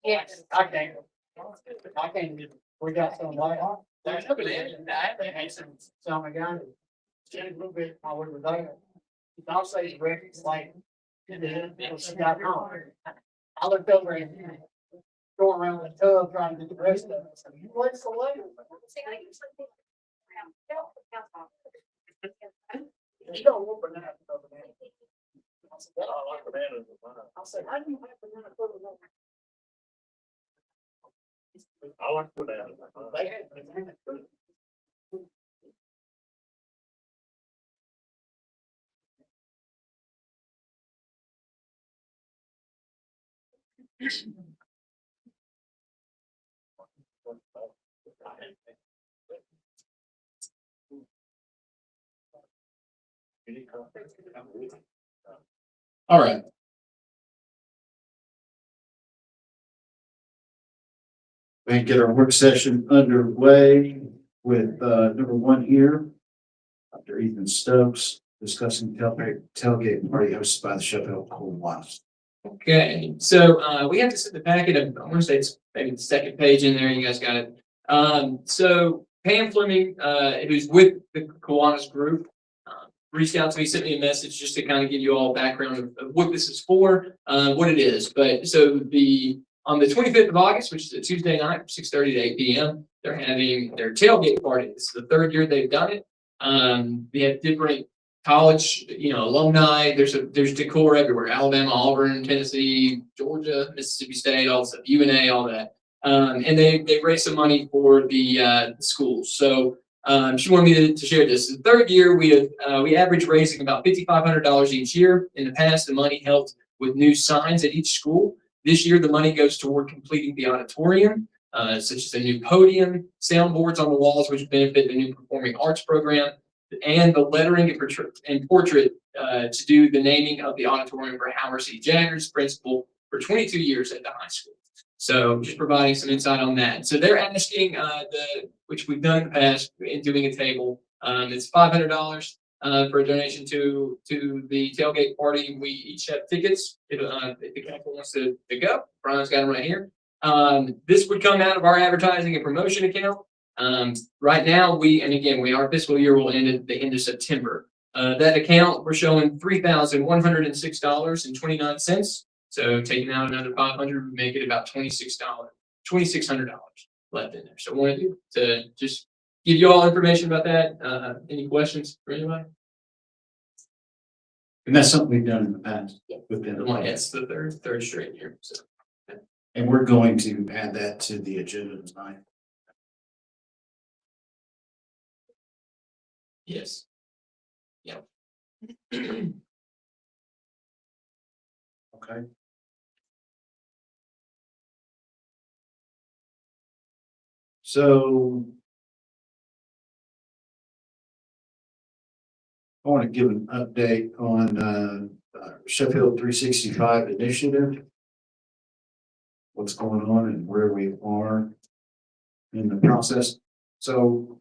Yes. I can't. I can't. We got some light on. There's no banana. I had some again. Just a little bit while we were there. I'll say Rick's like. She got home. I looked over and go around the tub trying to get the rest of it. I said, you wait so late. You don't want banana. I said, "Well, I like bananas." I said, how do you have banana for the I like bananas. They had banana. All right. We can get our work session underway with number one here. Dr. Ethan Stokes discussing tailgate party hosted by the Sheffield Kiwanis. Okay, so we have this in the packet of, I want to say it's maybe the second page in there. You guys got it. So Pam Fleming, who's with the Kiwanis group, reached out to me, sent me a message just to kind of give you all background of what this is for, what it is. But so on the 25th of August, which is a Tuesday night, from 6:30 to 8 p.m., they're having their tailgate party. This is the third year they've done it. They have different college, alumni. There's decor everywhere: Alabama, Auburn, Tennessee, Georgia, Mississippi State, all stuff, UNA, all that. And they raised some money for the schools. So she wanted me to share this. The third year, we average raising about $5,500 each year. In the past, the money helped with new signs at each school. This year, the money goes toward completing the auditorium, such as a new podium, soundboards on the walls, which benefit the new performing arts program, and the lettering and portrait to do the naming of the auditorium for Howard C. Jaggers, principal for 22 years at the high school. So just providing some insight on that. So they're asking, which we've done in the past, in doing a table. It's $500 for a donation to the tailgate party. We each have tickets if the couple wants to go. Brian's got them right here. This would come out of our advertising and promotion account. Right now, our fiscal year will end at the end of September. That account, we're showing $3,106.29. So taking out another $500 would make it about $2,600 left in there. So I wanted to just give you all information about that. Any questions for anybody? And that's something we've done in the past. Within Yes, the third straight year. So. And we're going to add that to the agenda tonight. Yes. Yeah. Okay. So I want to give an update on Sheffield 365 initiative. What's going on and where we are in the process. So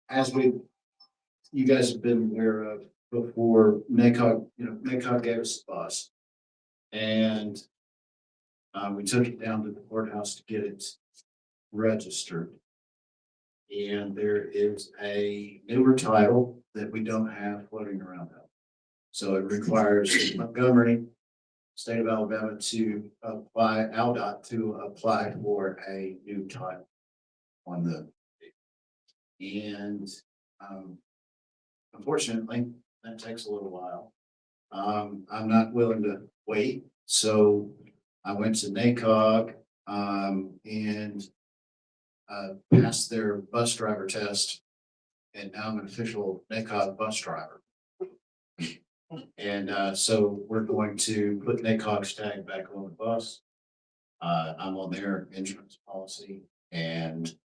as you guys have been aware of before, NACOG gave us a bus, and we took it down to the courthouse to get it registered. And there is a newer title that we don't have floating around now. So it requires Montgomery, State of Alabama, to apply, ALDOT to apply for a new title on the, and unfortunately, that takes a little while. I'm not willing to wait, so I went to NACOG and passed their bus driver test, and now I'm an official NACOG bus driver. And so we're going to put NACOG's tag back on the bus. I'm on their insurance policy, and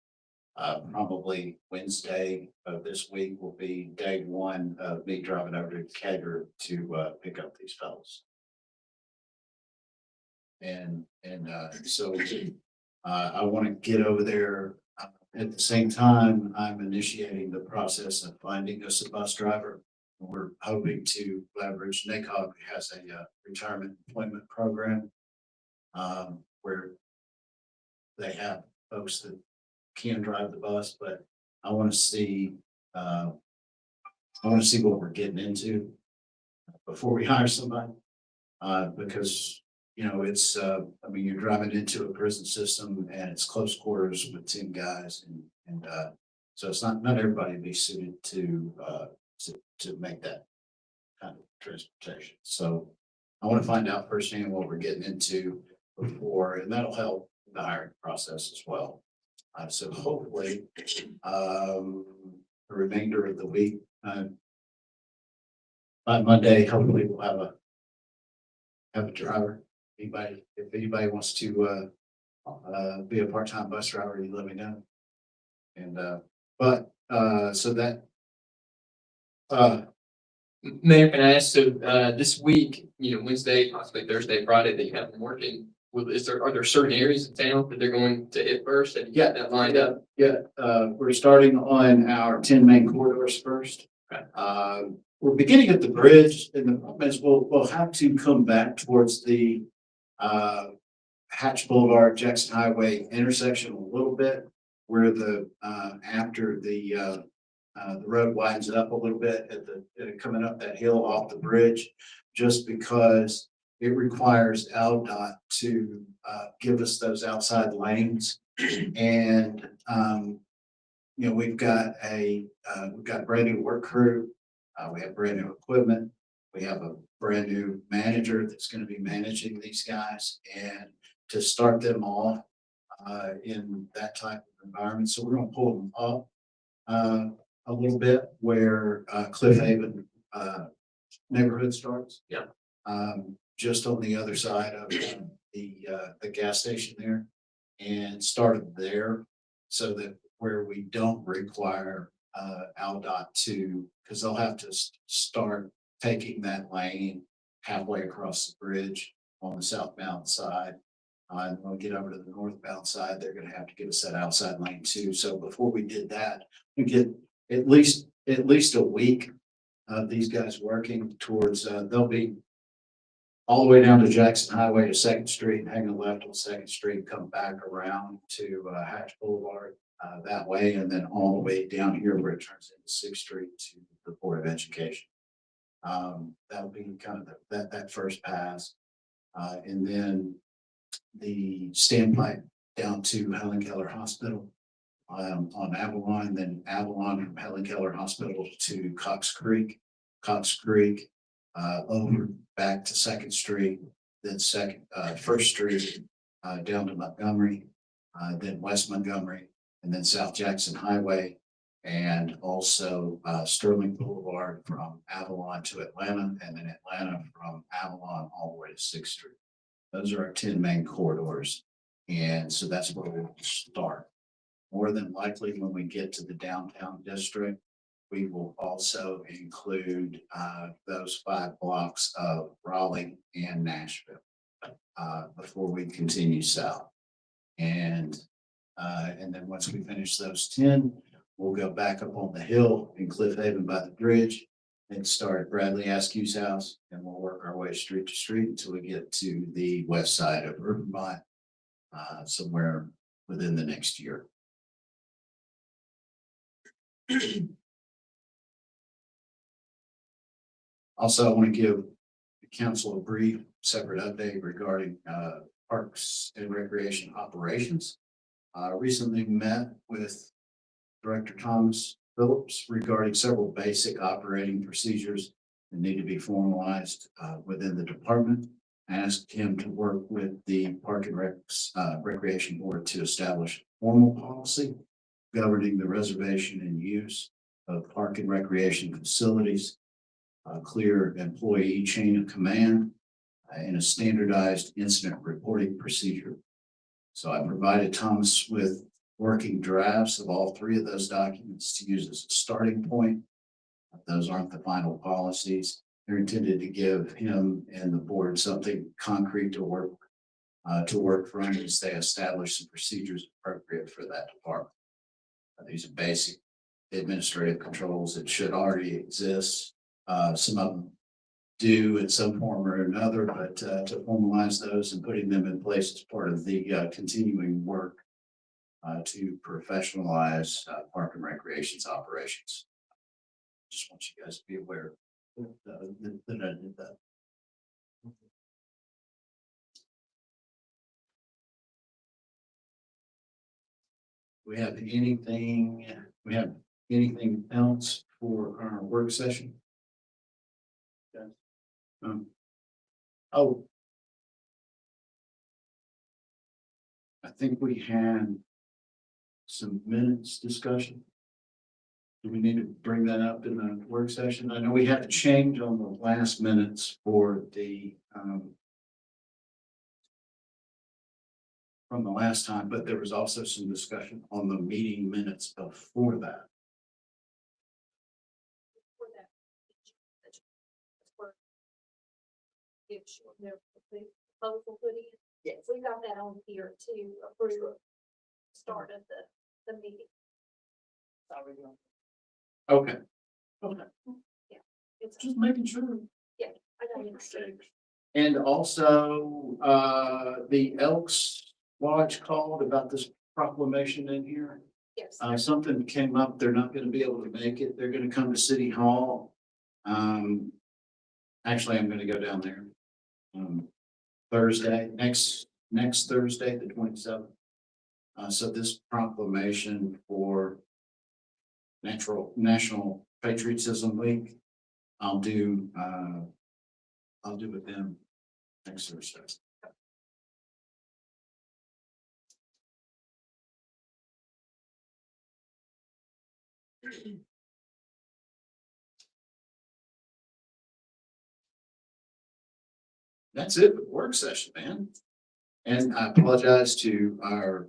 probably Wednesday of this week will be day one of me driving over to Kegger to pick up these fellows. And so I want to get over there. At the same time, I'm initiating the process of finding us a bus driver. We're hoping to leverage NACOG, who has a retirement employment program where they have folks that can drive the bus, but I want to see, what we're getting into before we hire somebody. Because, it's, I mean, you're driving into a prison system and it's close quarters with 10 guys and so it's not everybody be suited to make that kind of transportation. So I want to find out firsthand what we're getting into before, and that'll help the hiring process as well. So hopefully, the remainder of the week, by Monday, hopefully we'll have a driver. If anybody wants to, be a part-time bus driver, you let me know. And, so that, Mayor, can I ask, so, this week, Wednesday, possibly Thursday, Friday, that you have them working, are there certain areas of town that they're going to hit first? Have you got that lined up? yeah, we're starting on our 10 main corridors first. Okay. We're beginning at the bridge, and the problem is we'll have to come back towards the Hatch Boulevard, Jackson Highway intersection a little bit, where after the road widens up a little bit coming up that hill off the bridge, just because it requires LDOT to give us those outside lanes. And we've got a brand new work crew. We have brand new equipment. We have a brand new manager that's going to be managing these guys, and to start them off in that type of environment. So we're going to pull them up a little bit where Cliff Haven neighborhood starts. Yeah. Just on the other side of the gas station there, and started there, so that where we don't require LDOT because they'll have to start taking that lane halfway across the bridge on the southbound side. And when we get over to the northbound side, they're going to have to give us that outside lane too. So before we did that, we get at least a week of these guys working towards, they'll be all the way down to Jackson Highway to 2nd Street, hang a left on 2nd Street, come back around to Hatch Boulevard that way, and then all the way down here where it turns into 6th Street to the Board of Education. That'll be kind of that first pass. And then the standpipe down to Helen Keller Hospital on Avalon, then Avalon from Helen Keller Hospital to Cox Creek, over back to 2nd Street, then 1st Street, down to Montgomery, then West Montgomery, and then South Jackson Highway, and also Sterling Boulevard from Avalon to Atlanta, and then Atlanta from Avalon all the way to 6th Street. Those are our 10 main corridors. And so that's where we'll start. More than likely, when we get to the downtown district, we will also include those 5 blocks of Raleigh and Nashville before we continue south. And then once we finish those 10, we'll go back up on the hill in Cliff Haven by the bridge and start at Bradley Askew's house, and we'll work our way street to street until we get to the west side of Urbanbot, somewhere within the next year. Also, I want to give the council a brief separate update regarding parks and recreation operations. Recently met with Director Thomas Phillips regarding several basic operating procedures that need to be formalized within the department. I asked him to work with the Park and Recreation Board to establish formal policy governing the reservation and use of park and recreation facilities, a clear employee chain of command, and a standardized incident reporting procedure. So I provided Thomas with working drafts of all 3 of those documents to use as a starting point. Those aren't the final policies. They're intended to give him and the board something concrete to work from as they establish some procedures appropriate for that department. These are basic administrative controls that should already exist. Some of them do in some form or another, but to formalize those and putting them in place as part of the continuing work to professionalize park and recreations operations. Just want you guys to be aware that I did that. We have anything else for our work session? Yes. Oh. I think we had some minutes discussion. Do we need to bring that up in the work session? I know we had to change on the last minutes for the, from the last time, but there was also some discussion on the meeting minutes before that. For that. That's where it's their proposal put in. Yes. We got that on here to approve start of the meeting. Okay. Okay. It's, Just making sure. I got it. And also, the Elks Lodge called about this proclamation in here. Yes. Something came up, they're not gonna be able to make it, they're gonna come to City Hall. Actually, I'm gonna go down there. Thursday, next Thursday, the 27th. So this proclamation for National Patriotism Week, I'll do with them next Thursday. That's it for the work session, man. And I apologize to our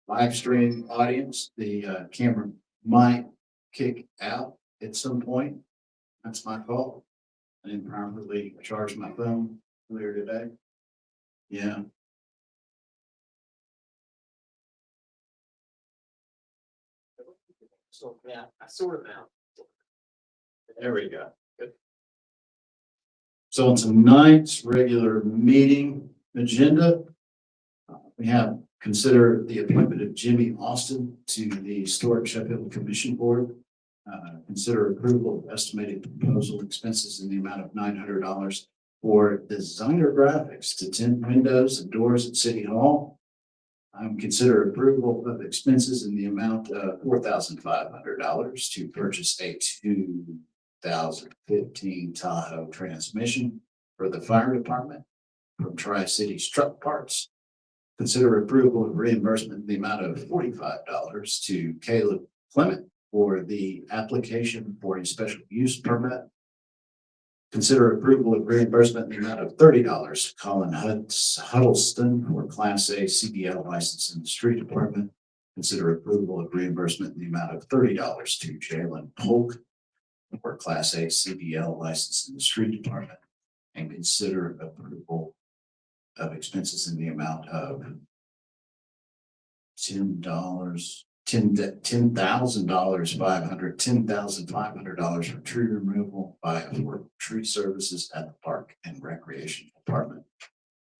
live stream audience. The camera might kick out at some point. That's my fault. I didn't properly charge my phone earlier today. Yeah. So, yeah, I sort of am. There we go. Good. So on tonight's regular meeting agenda, we have consider the appointment of Jimmy Austin to the Historic Sheffield Commission Board. Consider approval of estimated proposal expenses in the amount of $900 for designer graphics to tint windows and doors at City Hall. Consider approval of expenses in the amount of $4,500 to purchase a 2015 Tahoe transmission for the fire department from Tri-Cities Truck Parts. Consider approval of reimbursement in the amount of $45 to Caleb Clement for the application for a special use permit. Consider approval of reimbursement in the amount of $30 to Colin Huddleston for Class A CDL license in the street department. Consider approval of reimbursement in the amount of $30 to Jalen Polk for Class A CDL license in the street department. And consider approval of expenses in the amount of $10,500 for tree removal by Affordable Tree Services at the Park and Recreation Department.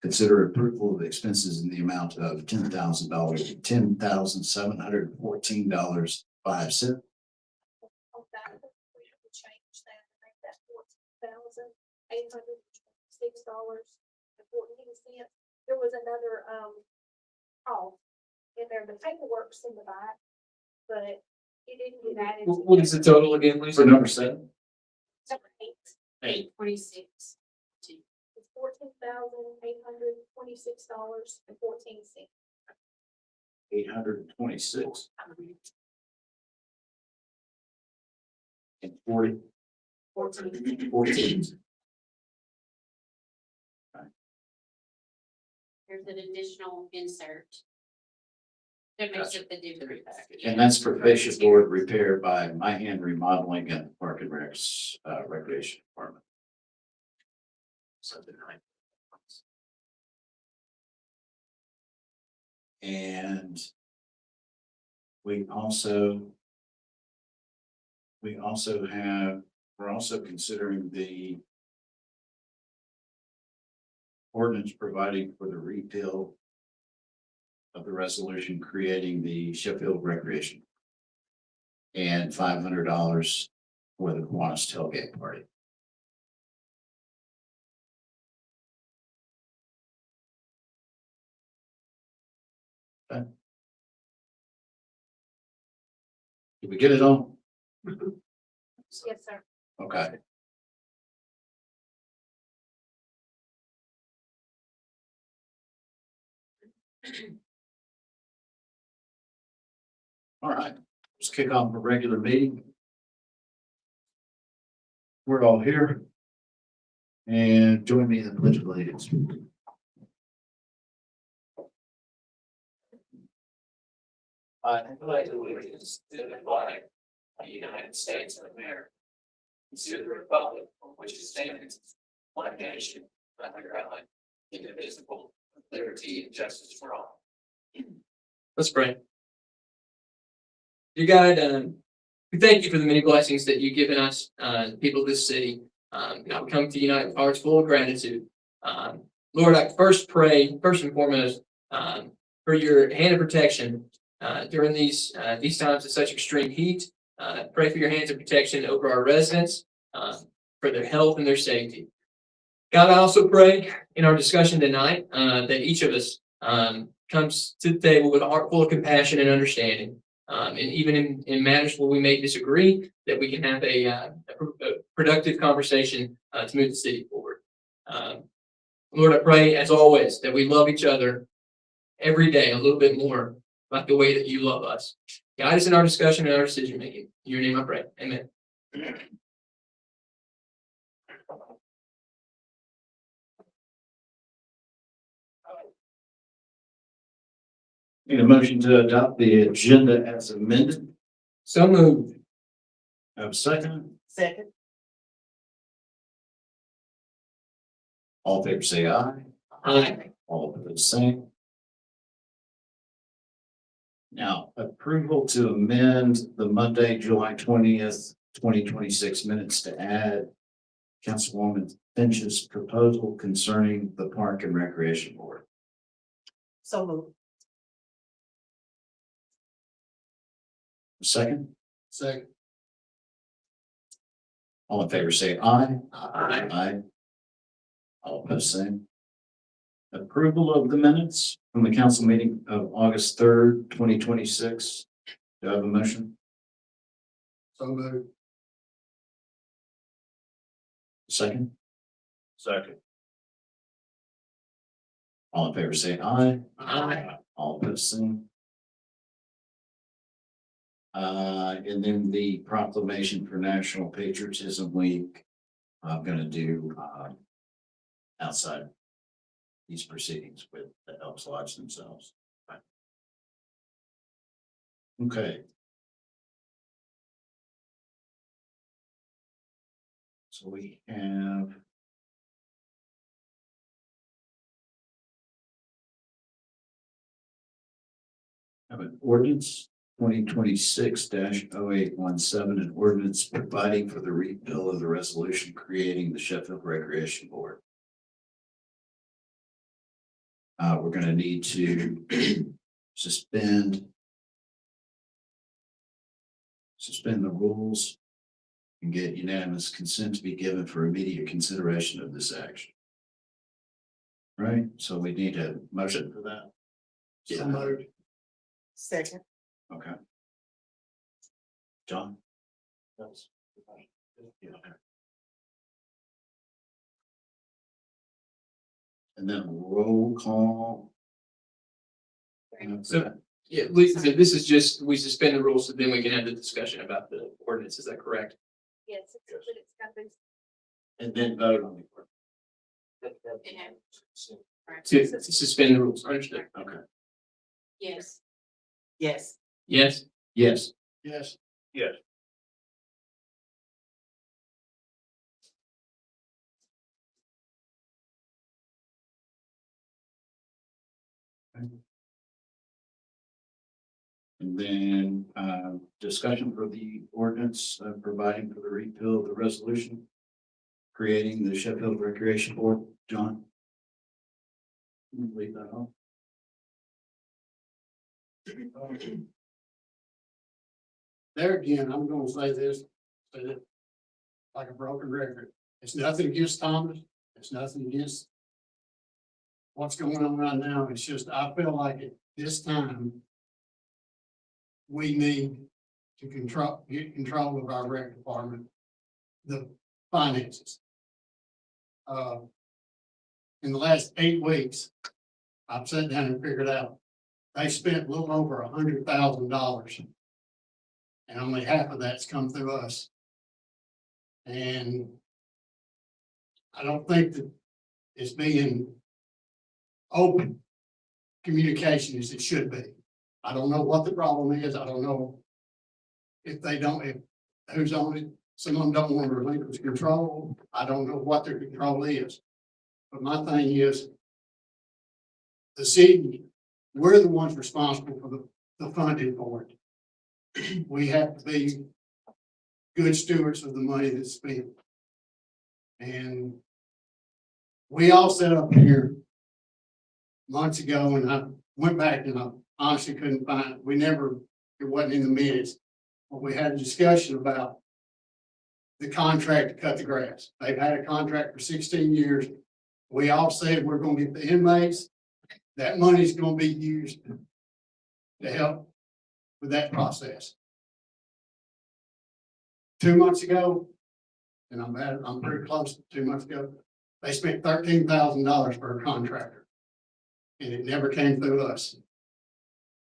Consider approval of expenses in the amount of $10,000, $10,714.05. On that, we have to change that and make that $14,826.14. There was another, call in there, the paperwork's in the back, but it didn't get added. What is the total again, Lisa? For number 7, Number 8. 826. It's $14,826.14. 826 and 40. 14. There's an additional insert. That makes up the difference. And that's for fascia board repair by My Hand Remodeling and Park and Rec's Recreation Department. And we're also considering the ordinance providing for the repeal of the resolution creating the Sheffield Recreation. And $500 for the Kiwanis tailgate party. Okay. Did we get it on? Yes, sir. Okay. All right, let's kick off a regular meeting. We're all here. And join me in the pledge of allegiance. I pledge allegiance to the flag of the United States of America, and to the republic for which it stands, one nation, under God, indivisible, with liberty and justice for all. Let's pray. Dear God, we thank you for the many blessings that you've given us, the people of this city. God, we come to you tonight with hearts full of gratitude. Lord, I first pray, first and foremost, for your hand of protection during these times of such extreme heat. Pray for your hands of protection over our residents, for their health and their safety. God, I also pray in our discussion tonight that each of us comes to the table with a heart full of compassion and understanding. And even in matters where we may disagree, that we can have a productive conversation to move the city forward. Lord, I pray, as always, that we love each other every day a little bit more, like the way that you love us. Guide us in our discussion and our decision making. In your name I pray. Amen. Need a motion to adopt the agenda as amended. So moved. Have a second. Second. All in favor say aye. Aye. All opposed, same. Now, approval to amend the Monday, July 20th, 2026 minutes to add Councilwoman Finch's proposal concerning the Park and Recreation Board. So moved. Second, Second. all in favor say aye. Aye. Aye. All opposed, same. Approval of the minutes from the council meeting of August 3rd, 2026. Do I have a motion? So moved. Second? Second. All in favor say aye. Aye. All opposed, same. And then the proclamation for National Patriotism Week, I'm gonna do, outside these proceedings with the Elks Lodge themselves. Okay. So we have an ordinance 2026-0817, an ordinance providing for the repeal of the resolution creating the Sheffield Recreation Board. We're going to need to suspend the rules and get unanimous consent to be given for immediate consideration of this action. Right, so we need a motion for that. So moved. Second. Okay. John? Yes. Yeah, okay. And then roll call. So, yeah, Lisa, so this is just, we suspend the rules so then we can have the discussion about the ordinance. Is that correct? Yes, it's got those. And then vote on the. Yeah. To suspend the rules. Understood. Okay. Yes. Yes. Yes. Yes. Yes. Yes. And then, discussion for the ordinance, providing for the repeal of the resolution, creating the Sheffield Recreation Board. John? Leave that off. There again, I'm gonna say this, like a broken record. It's nothing against Thomas, it's nothing against what's going on right now. It's just, I feel like at this time, we need to get control of our rec department, the finances. In the last 8 weeks, I've sat down and figured out, they spent a little over $100,000. And only half of that's come through us. And I don't think that it's being open communication as it should be. I don't know what the problem is. I don't know if who's on it. Some of them don't want to relinquish control. I don't know what their control is. But my thing is, the city, we're the ones responsible for the funding for it. We have to be good stewards of the money that's spent. And we all set up here months ago, and I went back and I honestly couldn't find it. It wasn't in the minutes, but we had a discussion about the contract to cut the grass. They've had a contract for 16 years. We all said we're gonna get the inmates. That money's gonna be used to help with that process. 2 months ago, and I'm pretty close to 2 months ago, they spent $13,000 for a contractor. And it never came through us.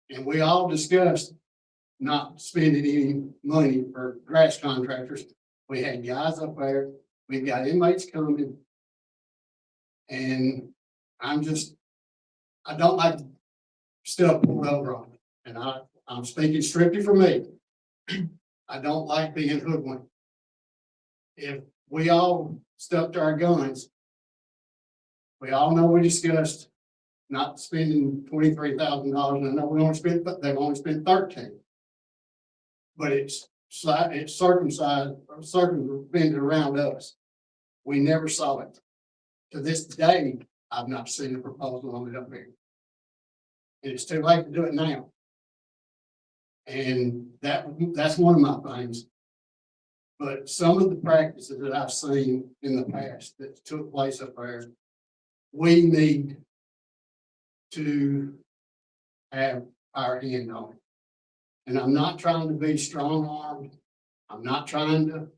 And we all discussed not spending any money for grass contractors. We had guys up there, we've got inmates coming. And I don't like stuff pulled over on me. And I'm speaking strictly for me. I don't like being hoodwinked. If we all stuck to our guns, we all know we discussed not spending $23,000. And I know they've only spent 13. But it's circumvented around us. We never saw it. To this day, I've not seen a proposal on it up here. And it's too late to do it now. And that's one of my things. But some of the practices that I've seen in the past that took place up there, we need to have our hand on it. And I'm not trying to be strong-armed. I'm not trying to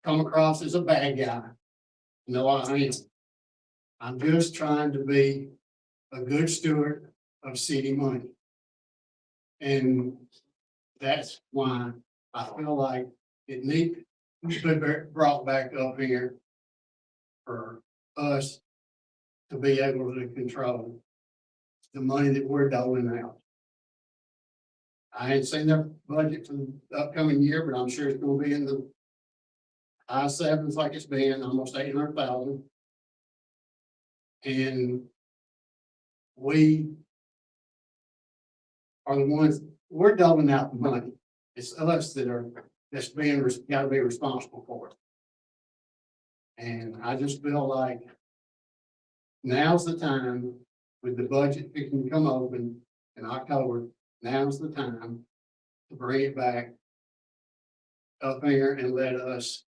come across as a bad guy. No, I am. I'm just trying to be a good steward of city money. And that's why I feel like it needs to be brought back up here for us to be able to control the money that we're doling out. I ain't seen their budget for the upcoming year, but I'm sure it's gonna be in the high sevens like it's been, almost 800,000. And we are the ones, we're doling out the money. It's us that's gotta be responsible for it. And I just feel like now's the time, with the budget fixing to come open in October, now's the time to bring it back up here and let us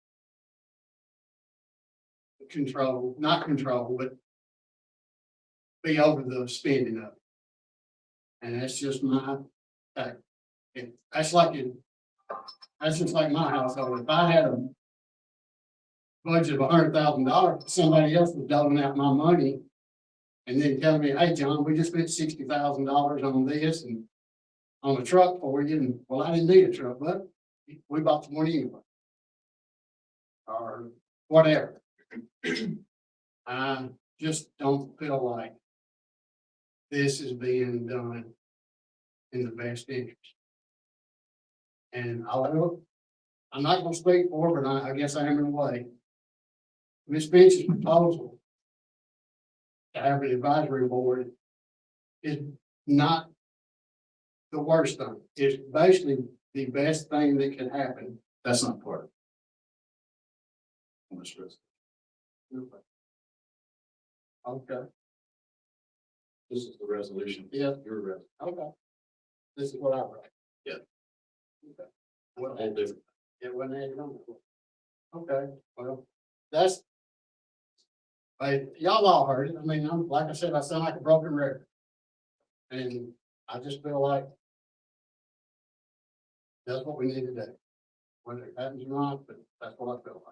not control, but be over the spending of it. And that's just my, that's just like my household. If I had a budget of $100,000, somebody else was doling out my money and then telling me, hey, John, we just spent $60,000 on this and on a truck for you. And well, I didn't need a truck, but we bought the one anyway. Or whatever. I just don't feel like this is being done in the best interest. And I'm not going to speak for, but I guess I am in a way. Ms. Finch's proposal to have an advisory board is not the worst thing. It's basically the best thing that can happen. That's not part of this. Okay. This is the resolution. Yeah. Your resolution. Okay. This is what I write. Yeah. Okay. What all different. It wasn't added on. Okay, well, that's. Y'all all heard it. I mean, I'm, like I said, I sound like a broken record. And I just feel like. That's what we need to do. Whether it happens or not, but that's what I feel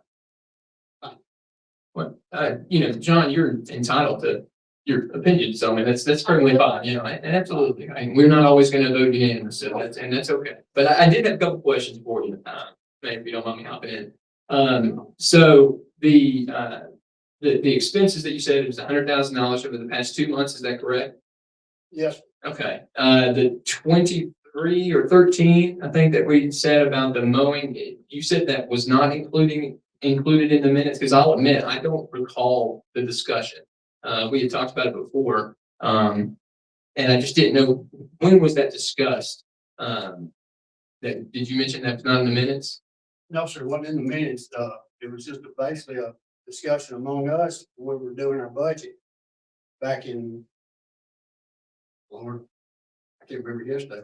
like. Well, John, you're entitled to your opinion, so I mean, that's perfectly fine, absolutely. We're not always gonna vote unanimous, so that's okay. But I did have a couple questions for you, maybe if you don't mind me hopping in. So the expenses that you said it was $100,000 over the past 2 months, is that correct? Yes, Okay, the 23 or 13, I think that we said about the mowing, you said that was not included in the minutes, because I'll admit, I don't recall the discussion. We had talked about it before, and I just didn't know, when was that discussed? Did you mention that's not in the minutes? no, sir, it wasn't in the minutes. It was just basically a discussion among us when we were doing our budget. Back in. Lord, I can't remember yesterday.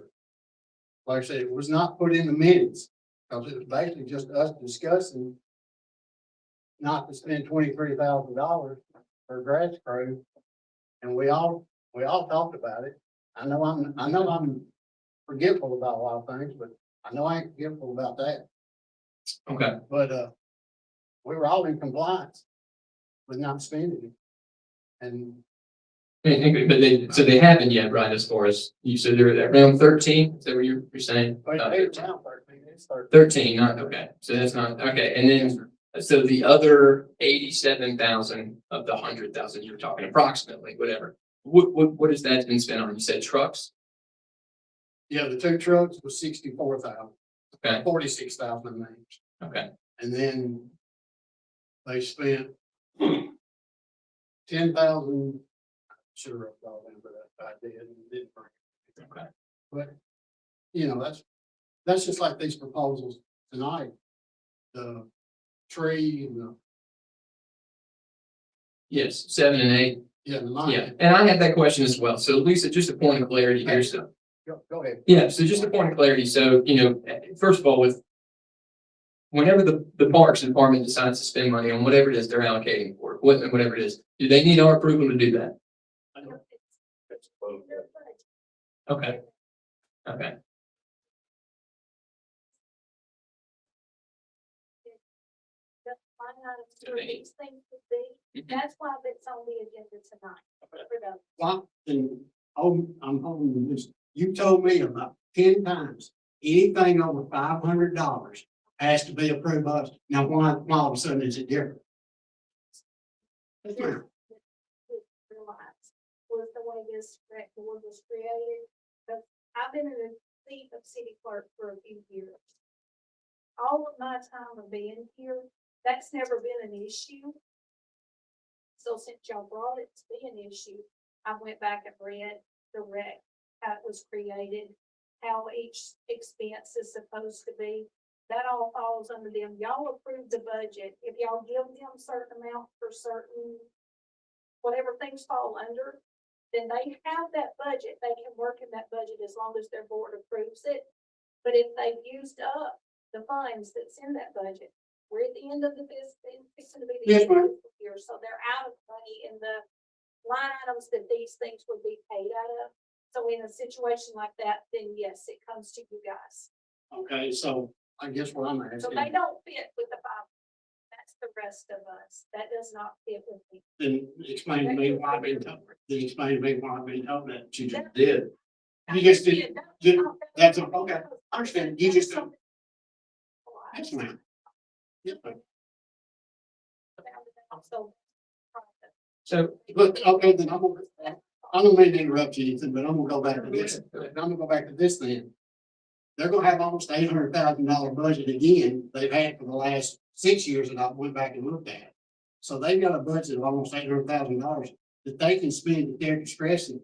Like I said, it was not put in the minutes, because it was basically just us discussing. Not to spend $23,000 for grass crew. And we all talked about it. I know I'm forgetful about a lot of things, but I know I ain't forgetful about that. Okay. But, we were all in compliance with not spending it. And But they haven't yet, right, as far as, you said they're at around 13, is that what you're saying? but About it's 13. around 13, it's 13. 13, not, okay, so that's not, okay, and then, so the other 87,000 of the 100,000 you were talking approximately, whatever. What has that been spent on? You said trucks? Yeah, the two trucks was 64,000. Okay. 46,000 names. Okay, And then they spent 10,000. Should have wrote it all down, but I didn't bring it. okay. But, that's just like these proposals tonight. The tree and the, Yes, 7 and 8, yeah, the yeah, line. and I had that question as well, so Lisa, just a point of clarity here, so. Go ahead. Yeah, so just a point of clarity, so, first of all, whenever the Parks Department decides to spend money on whatever it is they're allocating for, whatever it is, do they need our approval to do that? Okay. Okay, The line items for these things would be, that's why it's on the agenda tonight. For those. Well, and I'm holding this, you told me about 10 times, anything over $500 has to be approved by us. Now, why all of a sudden is it different? Yes, ma'am. Realize was the way this rec board was created. But I've been in the seat of city clerk for a few years. All of my time of being here, that's never been an issue. So since y'all brought it to be an issue, I went back and read the rec, how it was created, how each expense is supposed to be. That all falls under them. Y'all approve the budget. If y'all give them certain amount for certain, whatever things fall under, then they have that budget. They can work in that budget as long as their board approves it. But if they've used up the funds that's in that budget, we're at the end of the fixing to be the Yes, end ma'am. of the year, so they're out of money in the line items that these things would be paid out of. So in a situation like that, then yes, it comes to you guys. Okay, so I guess what I'm So asking, they don't fit with the five. That's the rest of us. That does not fit with me. then explain to me why I've been told, then explain to me why I've been told that you just did. You just did, that's, okay, I understand, you just don't. That's fine. Yeah, so, but, okay, then I don't mean to interrupt you, Ethan, but I'm gonna go back to this, I'm gonna go back to this then. They're gonna have almost $800,000 budget again, they've had for the last 6 years that I went back and looked at. So they've got a budget of almost $800,000 that they can spend at their discretion,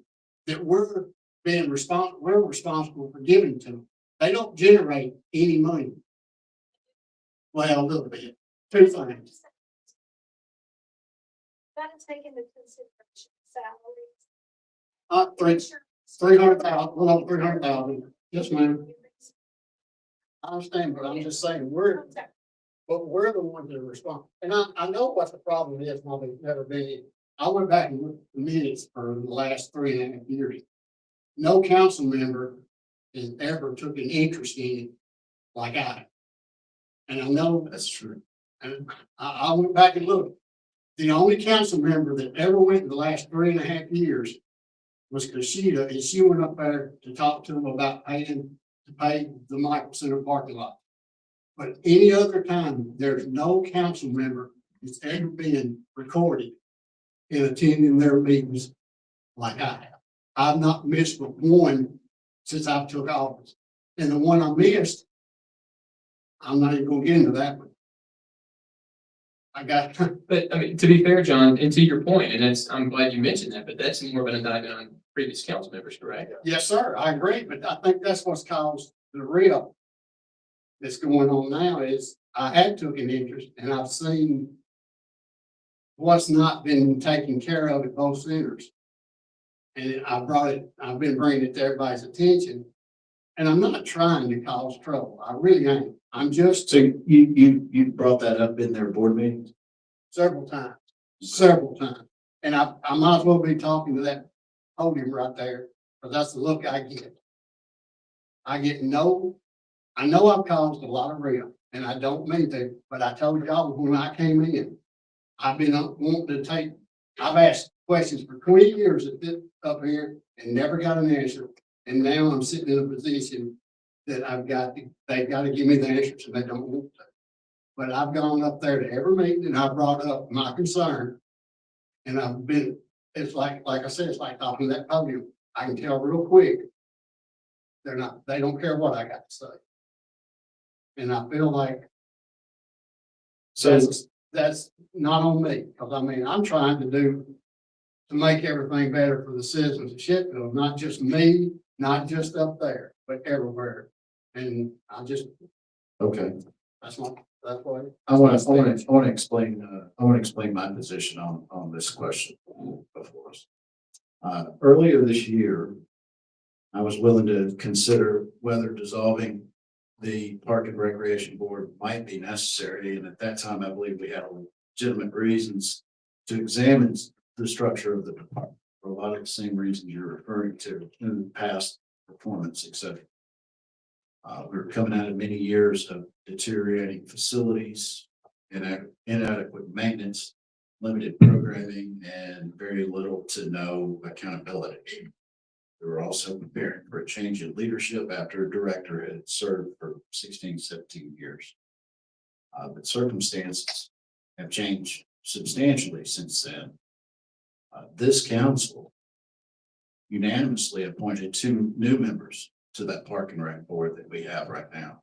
that we're responsible for giving to them. They don't generate any money. Well, a little bit, two things. Gotta take into consideration salaries. $300,000, well, over 300,000. Yes, ma'am. I understand, but I'm just saying, we're the ones that are responsible. And I know what the problem is, I've never been. I went back and looked at the minutes for the last 3.5 years. No council member has ever took an interest in it like I have. And I know that's true. And I went back and looked. The only council member that ever went in the last 3.5 years was Kashida, and she went up there to talk to them about to pay the Michael Center parking lot. But any other time, there's no council member that's ever been recorded in attending their meetings like I have. I've not missed but one since I took office. And the one I missed, I'm not even gonna get into that one. I got, But I mean, to be fair, John, and to your point, and that's, I'm glad you mentioned that, but that's more of an indictment on previous council members, correct? yes, sir, I agree, but I think that's what's caused the real that's going on now is I had took an interest and I've seen what's not been taken care of at both centers. And I've been bringing it to everybody's attention. And I'm not trying to cause trouble. I really ain't. I'm just So you brought that up in their board meetings? several times. And I might as well be talking to that podium right there, because that's the look I get. I know I've caused a lot of real, and I don't mean to, but I told y'all when I came in, I've been wanting to I've asked questions for 20 years up here and never got an answer. And now I'm sitting in a position that they've got to give me the answers and they don't want to. But I've gone up there to every meeting and I brought up my concern. And it's like I said, it's like talking to that podium. I can tell real quick. They don't care what I got to say. And I feel like So that's not on me, because I mean, I'm trying to make everything better for the citizens of Sheffield, not just me, not just up there, but everywhere. And okay. that's what. I want to explain my position on this question before us. Earlier this year, I was willing to consider whether dissolving the Park and Recreation Board might be necessary. And at that time, I believe we had legitimate reasons to examine the structure of the department for a lot of the same reasons you're referring to in past performance, etc. We were coming out of many years of deteriorating facilities, inadequate maintenance, limited programming, and very little to no accountability. We were also preparing for a change in leadership after a director had served for 16, 17 years. But circumstances have changed substantially since then. This council unanimously appointed 2 new members to that Park and Rec board that we have right now.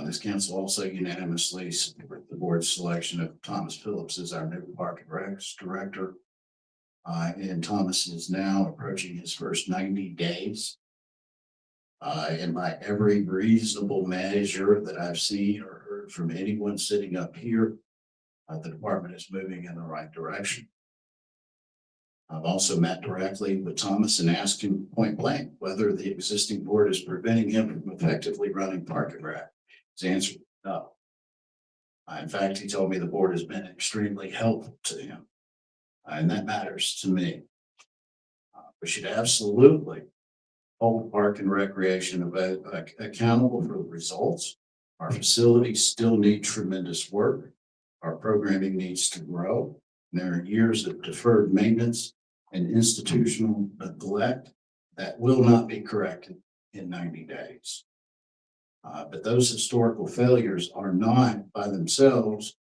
This council also unanimously supported the board's selection of Thomas Phillips as our new Park and Recs director. And Thomas is now approaching his first 90 days. And by every reasonable measure that I've seen or heard from anyone sitting up here, the department is moving in the right direction. I've also met directly with Thomas and asked him point blank whether the existing board is preventing him from effectively running Park and Rec. His answer was no. In fact, he told me the board has been extremely helpful to him. And that matters to me. We should absolutely hold Park and Recreation accountable for the results. Our facilities still need tremendous work. Our programming needs to grow. There are years of deferred maintenance and institutional neglect that will not be corrected in 90 days. But those historical failures are not by themselves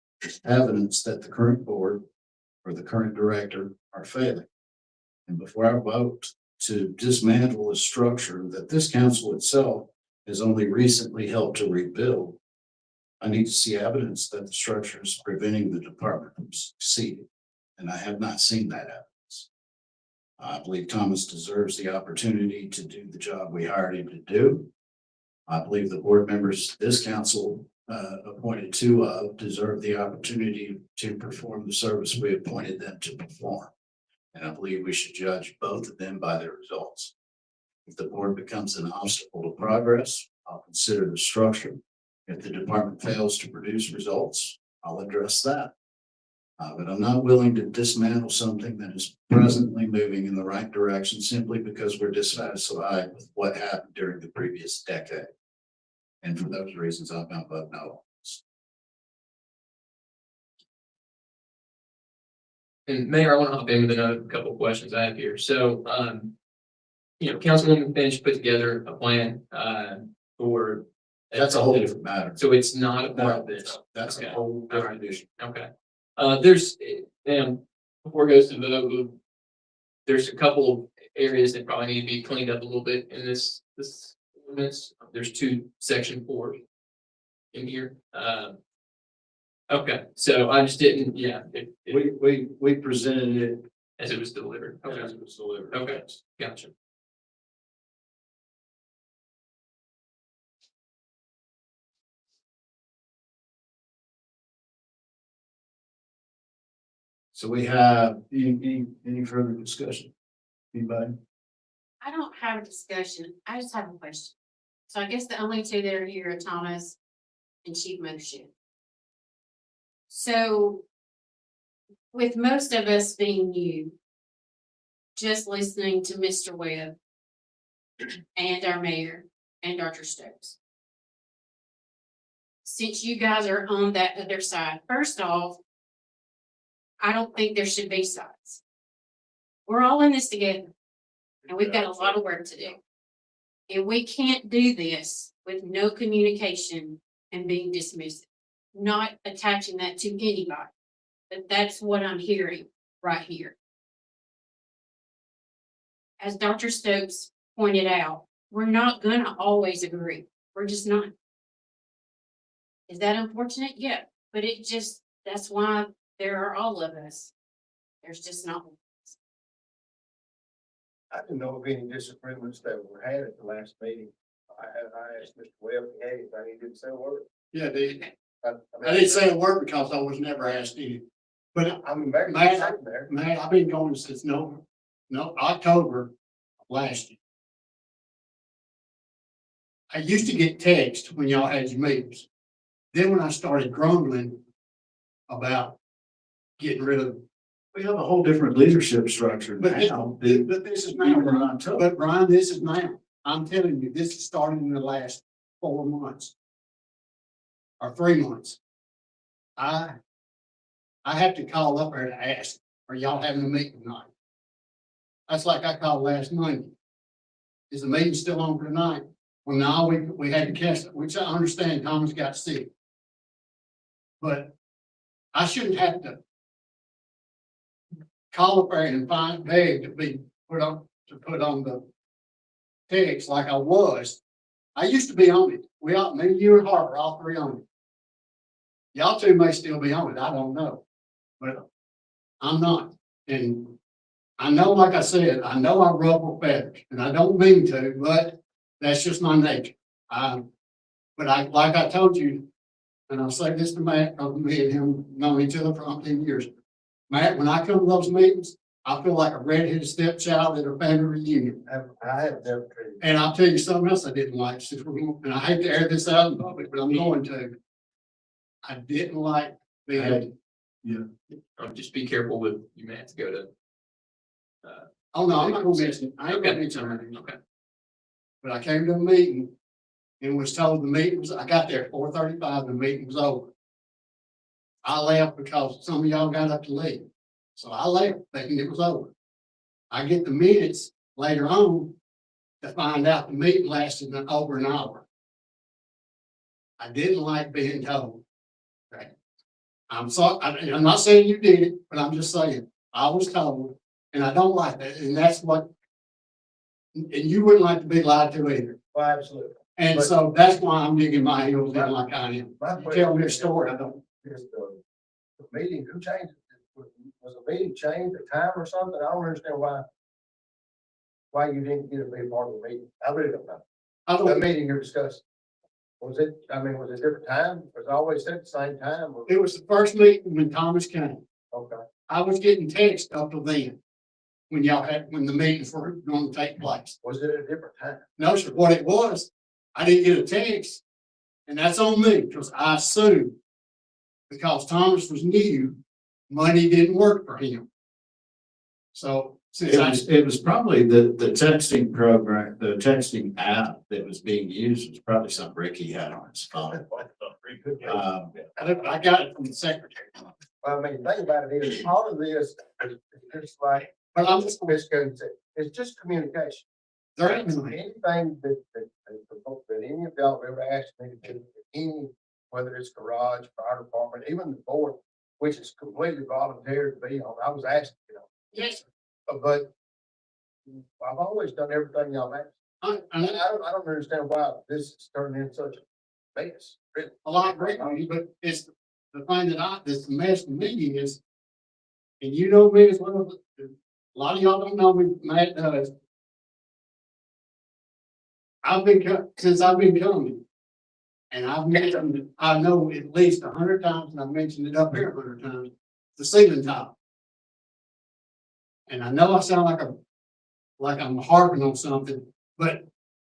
evidence that the current board or the current director are failing. And before I vote to dismantle a structure that this council itself has only recently helped to rebuild, I need to see evidence that the structure is preventing the department from succeeding. And I have not seen that evidence. I believe Thomas deserves the opportunity to do the job we hired him to do. I believe the board members this council appointed 2 of deserve the opportunity to perform the service we appointed them to perform. And I believe we should judge both of them by their results. If the board becomes an obstacle to progress, I'll consider the structure. If the department fails to produce results, I'll address that. But I'm not willing to dismantle something that is presently moving in the right direction simply because we're dissatisfied with what happened during the previous decade. And for those reasons, I'm going to vote no. And Mayor, I want to hop in with another couple of questions I have here. So, Councilwoman Finch put together a plan, for. That's a whole different matter. So it's not a part of this. That's a Okay. whole different issue. Okay. There's, and before it goes to the vote, there's a couple of areas that probably need to be cleaned up a little bit in this ordinance. There's 2 section 4 in here. Okay, so I just didn't, We presented it as it was delivered. as Okay, it was delivered. Okay. Gotcha. So we have any further discussion? Anybody? I don't have a discussion. I just have a question. So I guess the only 2 that are here are Thomas and Chief Motion. So with most of us being new, just listening to Mr. Webb and our mayor and Dr. Stokes. Since you guys are on that other side, first off, I don't think there should be sides. We're all in this together, and we've got a lot of work to do. And we can't do this with no communication and being dismissive, not attaching that to anybody. But that's what I'm hearing right here. As Dr. Stokes pointed out, we're not gonna always agree. We're just not. Is that unfortunate? Yeah, but that's why there are all of us. There's just not. I didn't know of any disagreements that were had at the last meeting. I asked Mr. Webb, if he had anything, he didn't say a word. Yeah, I I didn't say a word because I was never asked any. But I'm embarrassed Man, to sit there. man, I've been going since October of last year. I used to get text when y'all had your meetings. Then when I started grumbling about getting rid of, We have a whole different leadership structure but this, now. but this is now, Brian. But Brian, this is now. I'm telling you, this is starting in the last 4 months. Or 3 months. I have to call up there to ask, are y'all having a meeting tonight? That's like I called last Monday. Is the meeting still on for tonight? Well, no, we had to cancel it, which I understand Thomas got sick. But I shouldn't have to call up there and beg to be put on the text like I was. I used to be on it. Me, you and Harper, all 3 on it. Y'all 2 may still be on it. I don't know. But I'm not. And I know, like I said, I know I ruffle feathers and I don't mean to, but that's just my nature. But like I told you, and I'll say this to Matt, because me and him know each other for 10 years. Matt, when I come to those meetings, I feel like a redheaded stepchild at a family reunion. I have never treated. And I'll tell you something else I didn't like, and I hate to air this out in public, but I'm going to. I didn't like being, Just be careful with, you may have to go to. oh no, I'm not gonna mention, I ain't gonna mention her name. Okay. But I came to a meeting and was told the meeting was, I got there at 4:35, the meeting was over. I left because some of y'all got up to leave. So I left thinking it was over. I get the minutes later on to find out the meeting lasted over an hour. I didn't like being told. Okay. I'm sorry, I'm not saying you did it, but I'm just saying, I was told, and I don't like that, and that's what, and you wouldn't like to be lied to either. Well, absolutely. And so that's why I'm digging my heels in like I am. My You tell me a story, I don't. Is the meeting, who changed it? Was the meeting changed, the time or something? I don't understand why you didn't get to be a part of the meeting. I really don't know. I The don't, meeting you're discussing. Was it a different time? Was it always at the same time? it was the first meeting when Thomas came. Okay. I was getting text up to then. when when the meetings were going to take place. Was it at a different time? No, sir, what it was, I didn't get a text, and that's on me, because I assumed, because Thomas was new, money didn't work for him. So, since It was probably the texting program, the texting app that was being used was probably something Ricky had on his phone. I got it from the secretary. I mean, think about it, is all of this is just like, But I'm just, it's just communication. there ain't Anything that any of y'all have ever asked me to do, any, whether it's garage, fire department, even the board, which is completely voluntary to be on, I was asked, yes, but I've always done everything y'all asked. I don't understand why this is turning into such a mess, really. a lot of great news, but it's the thing that's the mess to me is, and you know me as well, a lot of y'all don't know me, Matt does. Since I've been coming, and I've mentioned, I know at least 100 times, and I've mentioned it up here 100 times, the ceiling tile. And I know I sound like I'm harping on something, but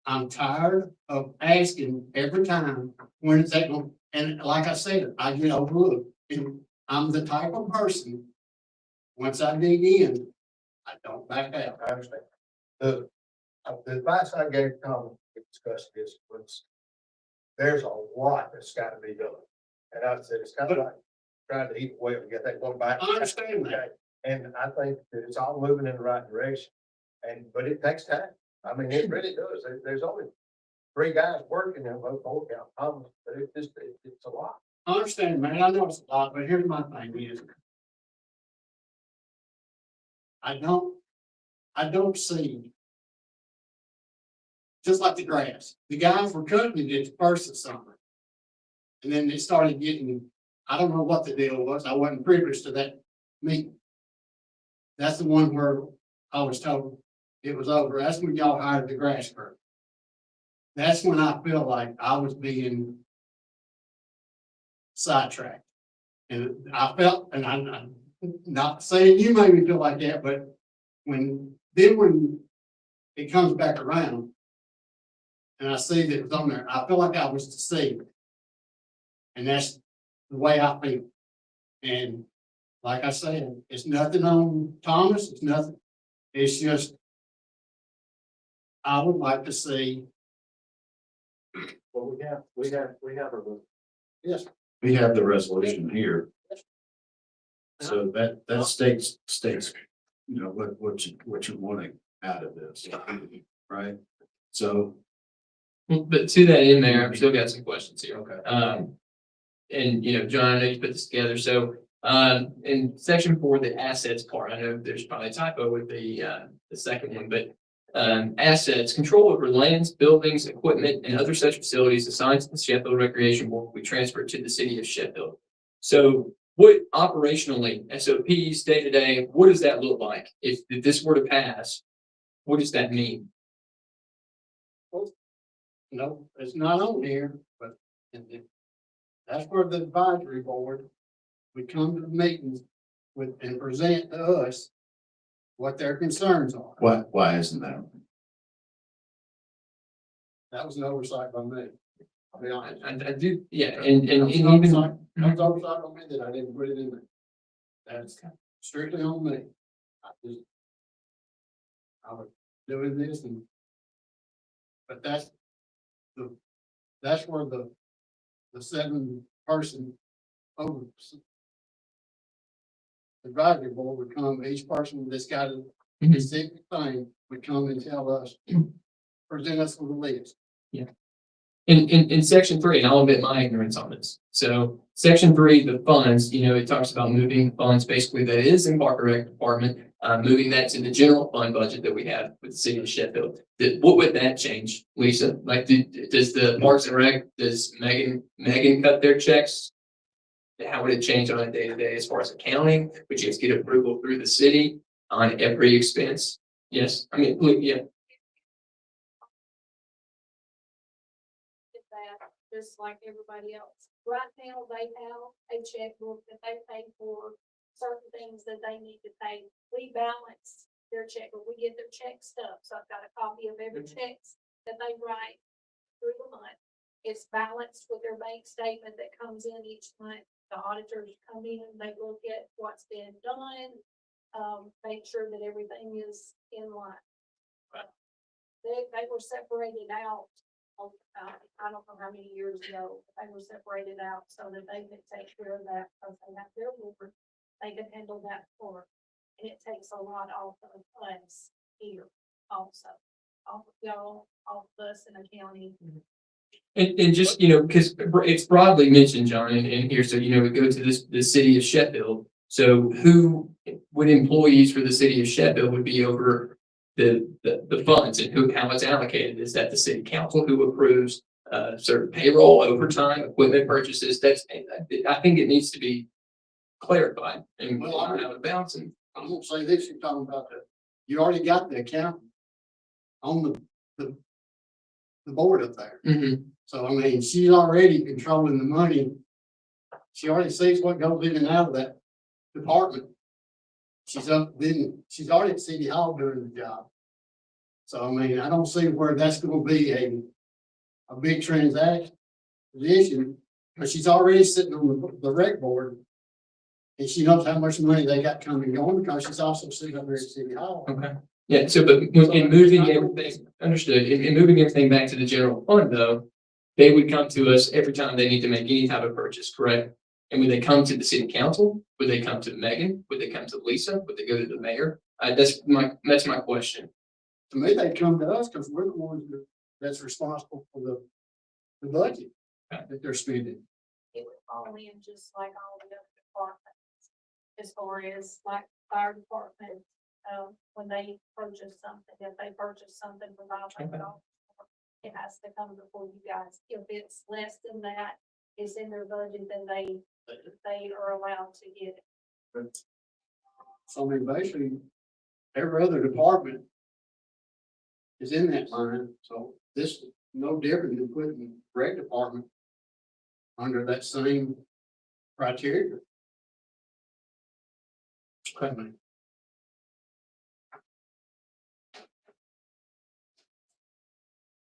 I'm tired of asking every time, when is that going, and like I said, I get overlooked. And I'm the type of person, once I dig in, I don't back out. I understand. The advice I gave Tom, we discussed this, was there's a lot that's gotta be done. And I said, it's kind of like trying to eat away and get that one back. I understand that. Okay. And I think that it's all moving in the right direction. But it takes time. I mean, it really does. There's only 3 guys working in both old count, but it's a lot. I understand, man, I know it's a lot, but here's my thing is, I don't see, just like the grass, the guys were cutting it at the first of summer. And then they started getting, I don't know what the deal was, I wasn't privileged to that meeting. That's the one where I was told it was over, that's when y'all hired the grass crew. That's when I feel like I was being sidetracked. And I felt, and I'm not saying you made me feel like that, but when it comes back around and I see that it was on there, I feel like I was deceived. And that's the way I feel. And like I said, it's nothing on Thomas, it's nothing. It's just, I would like to see. Well, we have a. Yes. We have the resolution here. So that states, you know, what you're wanting out of this, right? So, But to that end, Mayor, I've still got some questions here. okay. And you know, John, I know you put this together, so, in section 4, the assets part, I know there's probably a typo with the second one, but assets, control over lands, buildings, equipment, and other such facilities assigned to the Sheffield Recreation Board will be transferred to the city of Sheffield. So what operationally, SOPs, day-to-day, what does that look like? If this were to pass, what does that mean? No, it's not on here, but that's where the advisory board would come to the meetings and present to us what their concerns are. Why isn't that? That was an oversight by me. I'll be honest. I do, yeah, That and was an even. oversight- that was oversight on me that I didn't put it in there. That's strictly on me. I was doing this but that's where the 7-person over advisory board would come, each person that's got a specific thing would come and tell us, present us with a list. In section 3, and I'll admit my ignorance on this. So section 3, the funds, you know, it talks about moving funds basically that is in Park and Rec Department, moving that to the general fund budget that we have with the city of Sheffield. What would that change, Lisa? Like, does the Parks and Rec, does Megan cut their checks? How would it change on a day-to-day as far as accounting? Would you guys get approval through the city on every expense? Yes, I mean, yeah. That, just like everybody else. Right now, they have a checkbook that they pay for certain things that they need to pay. We balance their check, or we get their check stub, so I've got a copy of every checks that they write through the month. It's balanced with their bank statement that comes in each month. The auditors come in, they look at what's been done, make sure that everything is in line. Right. They were separated out, I don't know how many years ago, they were separated out so that they could take care of that, because they have their board, they can handle that for. And it takes a lot off of us here also, off of y'all, off of us in the county. And just, because it's broadly mentioned, John, in here, so, we go to the city of Sheffield. So who would employees for the city of Sheffield would be over the funds and how it's allocated? Is that the city council who approves, certain payroll, overtime, equipment purchases? I think it needs to be clarified and Well, I- how it balancing. I'm gonna say this, you're talking about you already got the account on the board up there. Mhm. So I mean, she's already controlling the money. She already sees what goes in and out of that department. She's she's already at City Hall doing the job. So I mean, I don't see where that's gonna be a big transaction position, but she's already sitting on the rec board. And she knows how much money they got coming and going, because she's also sitting up there at City Hall. Okay. Yeah, so, but in moving everything, understood, in moving everything back to the general fund, though, they would come to us every time they need to make any type of purchase, correct? And would they come to the city council? Would they come to Megan? Would they come to Lisa? Would they go to the mayor? That's my question. To me, they come to us because we're the ones that's responsible for the budget that they're spending. It would fall in just like all the other departments. As far as like fire department, when they purchase something, if they purchase something for $500, it has to come before you guys. If it's less than that, is in their budget, then they are allowed to get it. So I mean, basically, every other department is in that line, so this is no different than putting the rec department under that same criteria. I mean,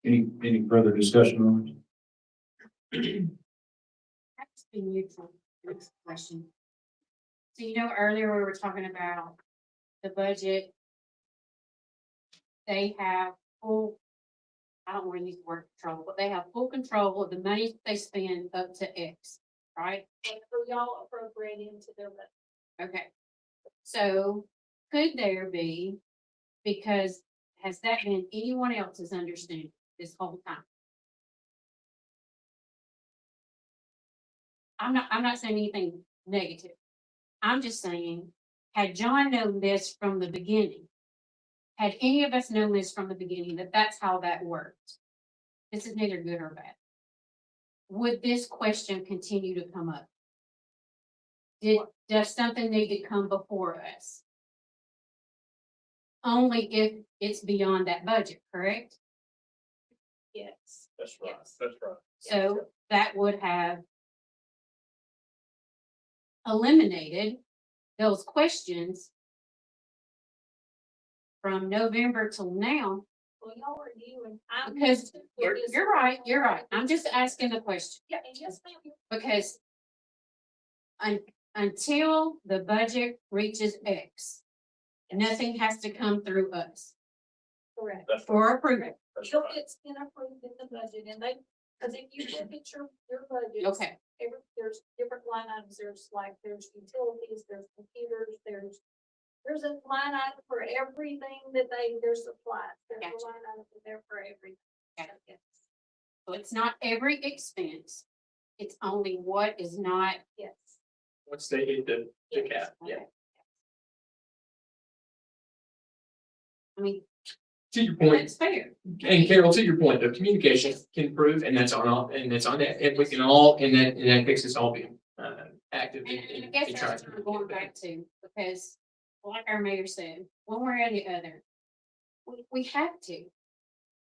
Any further discussion on it? That's been neutral. Next question. So earlier we were talking about the budget. They have full, I don't want to use the word control, but they have full control of the money they spend up to X, right? Whatever y'all appropriate into their budget. Okay. So could there be, because has that been anyone else's understanding this whole time? I'm not saying anything negative. I'm just saying, had John known this from the beginning, had any of us known this from the beginning, that that's how that worked, this is neither good or bad, would this question continue to come up? Does something need to come before us? Only if it's beyond that budget, correct? Yes. That's right, that's right. So that would have eliminated those questions from November till now, Well, y'all are new and I'm. because you're right, I'm just asking the question, Yeah, and yes, ma'am. because until the budget reaches X, nothing has to come through us Correct. for approval. So it's been approved in the budget and because if you look at your budget. Okay, There's different line items, there's utilities, there's computers, there's a line item for everything that there's supplies, there's Gotcha. a line item there for everything. Gotcha. Yes. so it's not every expense, it's only what is not. Yes. Once they hit the cap, yeah. Okay. I mean, To your point, that's fair. and Carol, to your point, the communication can improve, and that's on all, and that's on that, if we can all, and that makes us all be, active And in I guess in trying that's to. what I'm going back to, because like our mayor said, one way or the other, we have to.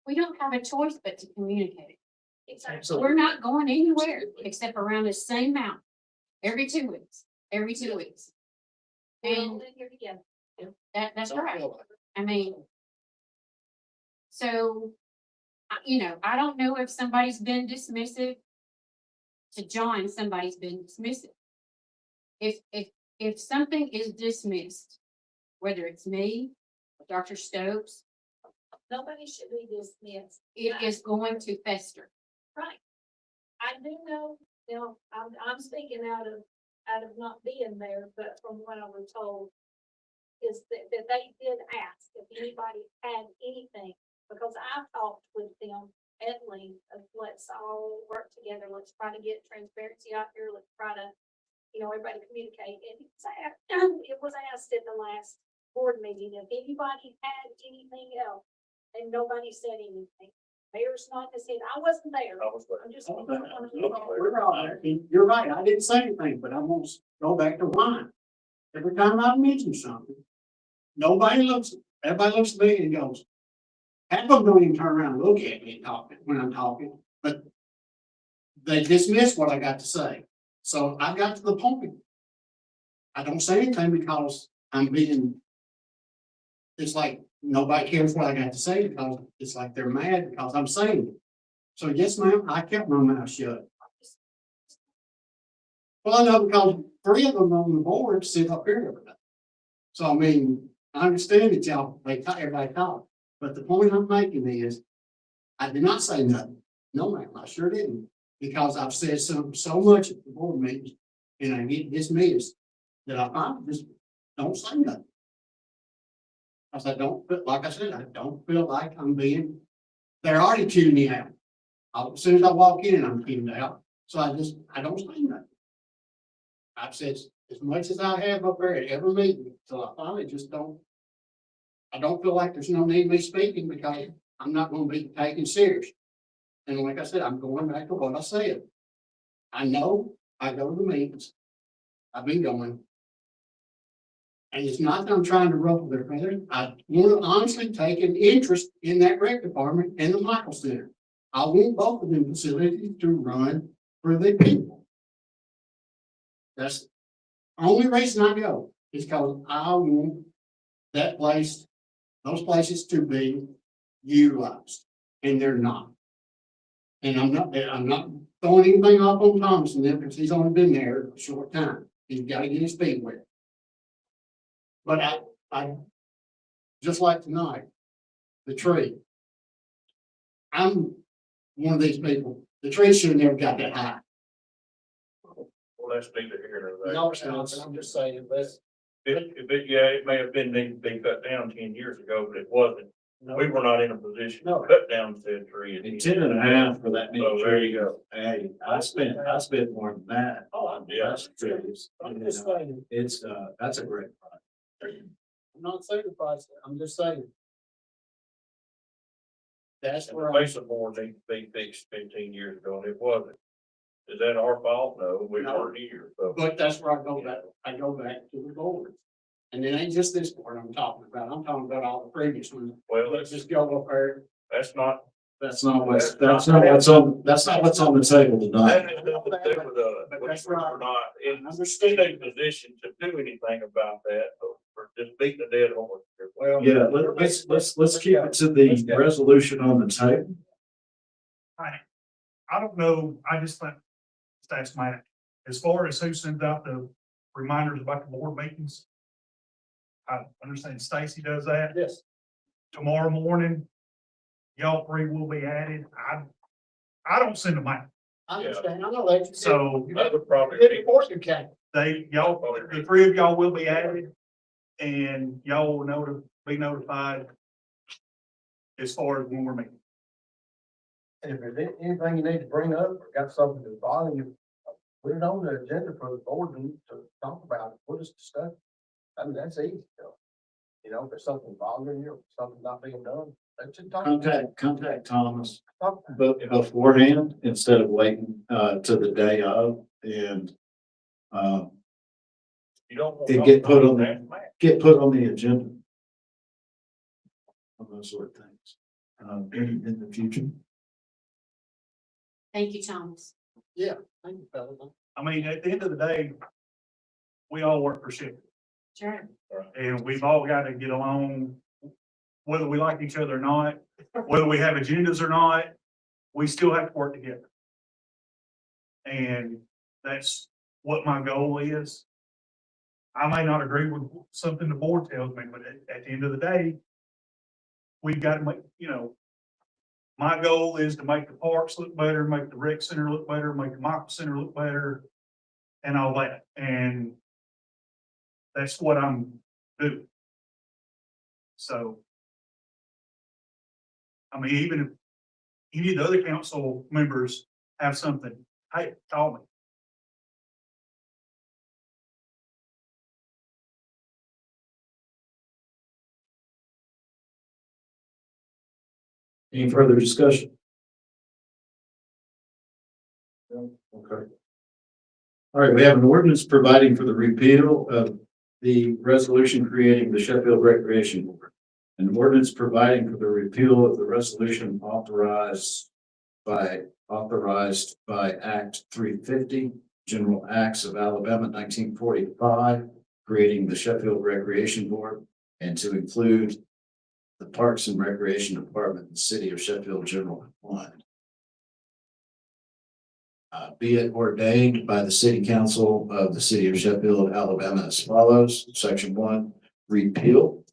We don't have a choice but to communicate. Exactly. Absolutely. We're not going anywhere except around the same mountain every 2 weeks, every 2 weeks. We're all And in here together. that's right. I mean, so, you know, I don't know if somebody's been dismissive. To John, somebody's been dismissive. If something is dismissed, whether it's me, Dr. Stokes, Nobody should be dismissed. it is going to fester. Right. I do know, you know, I'm speaking out of not being there, but from what I was told, is that they did ask if anybody had anything, because I talked with them at length of let's all work together, let's try to get transparency out here, let's try to, you know, everybody communicate. And it was asked at the last board meeting if anybody had anything else, and nobody said anything. Mayor's not gonna say, I wasn't there. I'm just. We're all there. You're right, I didn't say anything, but I'm gonna go back to wine. Every time I mention something, everybody looks at me and goes, half of them don't even turn around and look at me talking, when I'm talking, but they dismiss what I got to say. So I got to the point. I don't say anything because it's like nobody cares what I got to say because it's like they're mad because I'm saying it. So yes, ma'am, I kept my mouth shut. Well, I know because 3 of them on the board sit up here every day. So I mean, I understand that everybody talk, but the point I'm making is, I did not say nothing. No, ma'am, I sure didn't, because I've said so much at the board meetings, and I get dismissed, that I finally just don't say nothing. Because like I said, I don't feel like I'm they're already tuning me out. As soon as I walk in, I'm tuned out, so I don't say nothing. I've said as much as I have up there at every meeting, so I finally just I don't feel like there's no need me speaking because I'm not gonna be taken serious. And like I said, I'm going back to what I said. I know I go to the meetings. I've been going. And it's not that I'm trying to ruffle their feathers. I want to honestly take an interest in that rec department and the Michael Center. I want both of them facilities to run for the people. That's the only reason I go, is because I want those places to be utilized, and they're not. And I'm not throwing anything off on Thomas and them because he's only been there a short time. He's got to get his feet wet. But I just like tonight, the tree. I'm one of these people. The tree should have never got that high. Well, that's neither here nor there. No, it's not, but I'm just saying, but It may have been needed to be cut down 10 years ago, but it wasn't. no, We were not in a position to No. cut down said tree. And 10.5 for that. So there you go. Hey, I spent more than that. Oh, yeah. That's trees. I'm just saying, It's, that's a great product. I'm not saying the price, I'm just saying. That's And where the I, base of board needed to be fixed 15 years ago, and it wasn't. Is that our fault? No, we No. weren't here, so. but that's where I go back to the board. And it ain't just this board I'm talking about, I'm talking about all the previous ones. Well, Let's just go up there. that's not, That's not what's on the table that tonight. has nothing to do with us. But that's We're right. not I in understand. a position to do anything about that, but we're just beating a dead horse. Well, Yeah, let's keep it to the resolution on the table. I don't know, I just think, that's Matt, as far as who sends out the reminders about the board meetings. I understand Stacy does that. Yes. Tomorrow morning, y'all 3 will be added. I don't send them out. I understand, I know that. So that would probably You did be, report your cat. y'all, the 3 of y'all will be added. And y'all will be notified as far as when we're meeting. And if there's anything you need to bring up, or got something to bother you, put it on the agenda for the board to talk about it, we'll just discuss. I mean, that's easy, though. You know, if there's something bothering you, or something not being done, let's just talk. Contact Thomas Talk. beforehand instead of waiting, to the day of and, you don't want. It get put on that. get put on the agenda. On those sort of things, in the future. Thank you, Thomas. Thank you, fellas. I mean, at the end of the day, we all work for Sheffield. Sure. And we've all got to get along whether we like each other or not, whether we have agendas or not, we still have to work together. And that's what my goal is. I may not agree with something the board tells me, but at the end of the day, we've got to make, my goal is to make the parks look better, make the rec center look better, make the micro center look better, and all that. And that's what I'm doing. So, I mean, even if any of the other council members have something, hey, call me. Any further discussion? No? Okay. All right, we have an ordinance providing for the repeal of the resolution creating the Sheffield Recreation Board. An ordinance providing for the repeal of the resolution authorized by Act 350, General Acts of Alabama 1945, creating the Sheffield Recreation Board, and to include the Parks and Recreation Department in the City of Sheffield General Fund. Be it ordained by the City Council of the City of Sheffield, Alabama as follows. Section 1, repeal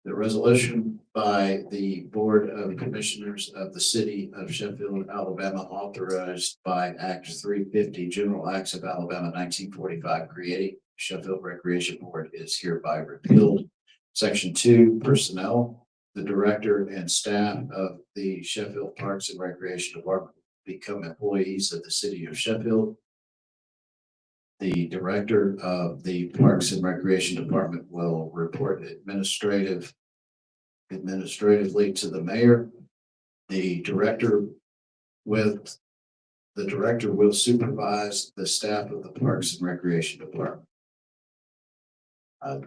the resolution by the Board of Commissioners of the City of Sheffield, Alabama, authorized by Act 350, General Acts of Alabama 1945, creating Sheffield Recreation Board is hereby repealed. Section 2, personnel. The director and staff of the Sheffield Parks and Recreation Department become employees of the City of Sheffield. The director of the Parks and Recreation Department will report administratively to the mayor. The director will supervise the staff of the Parks and Recreation Department.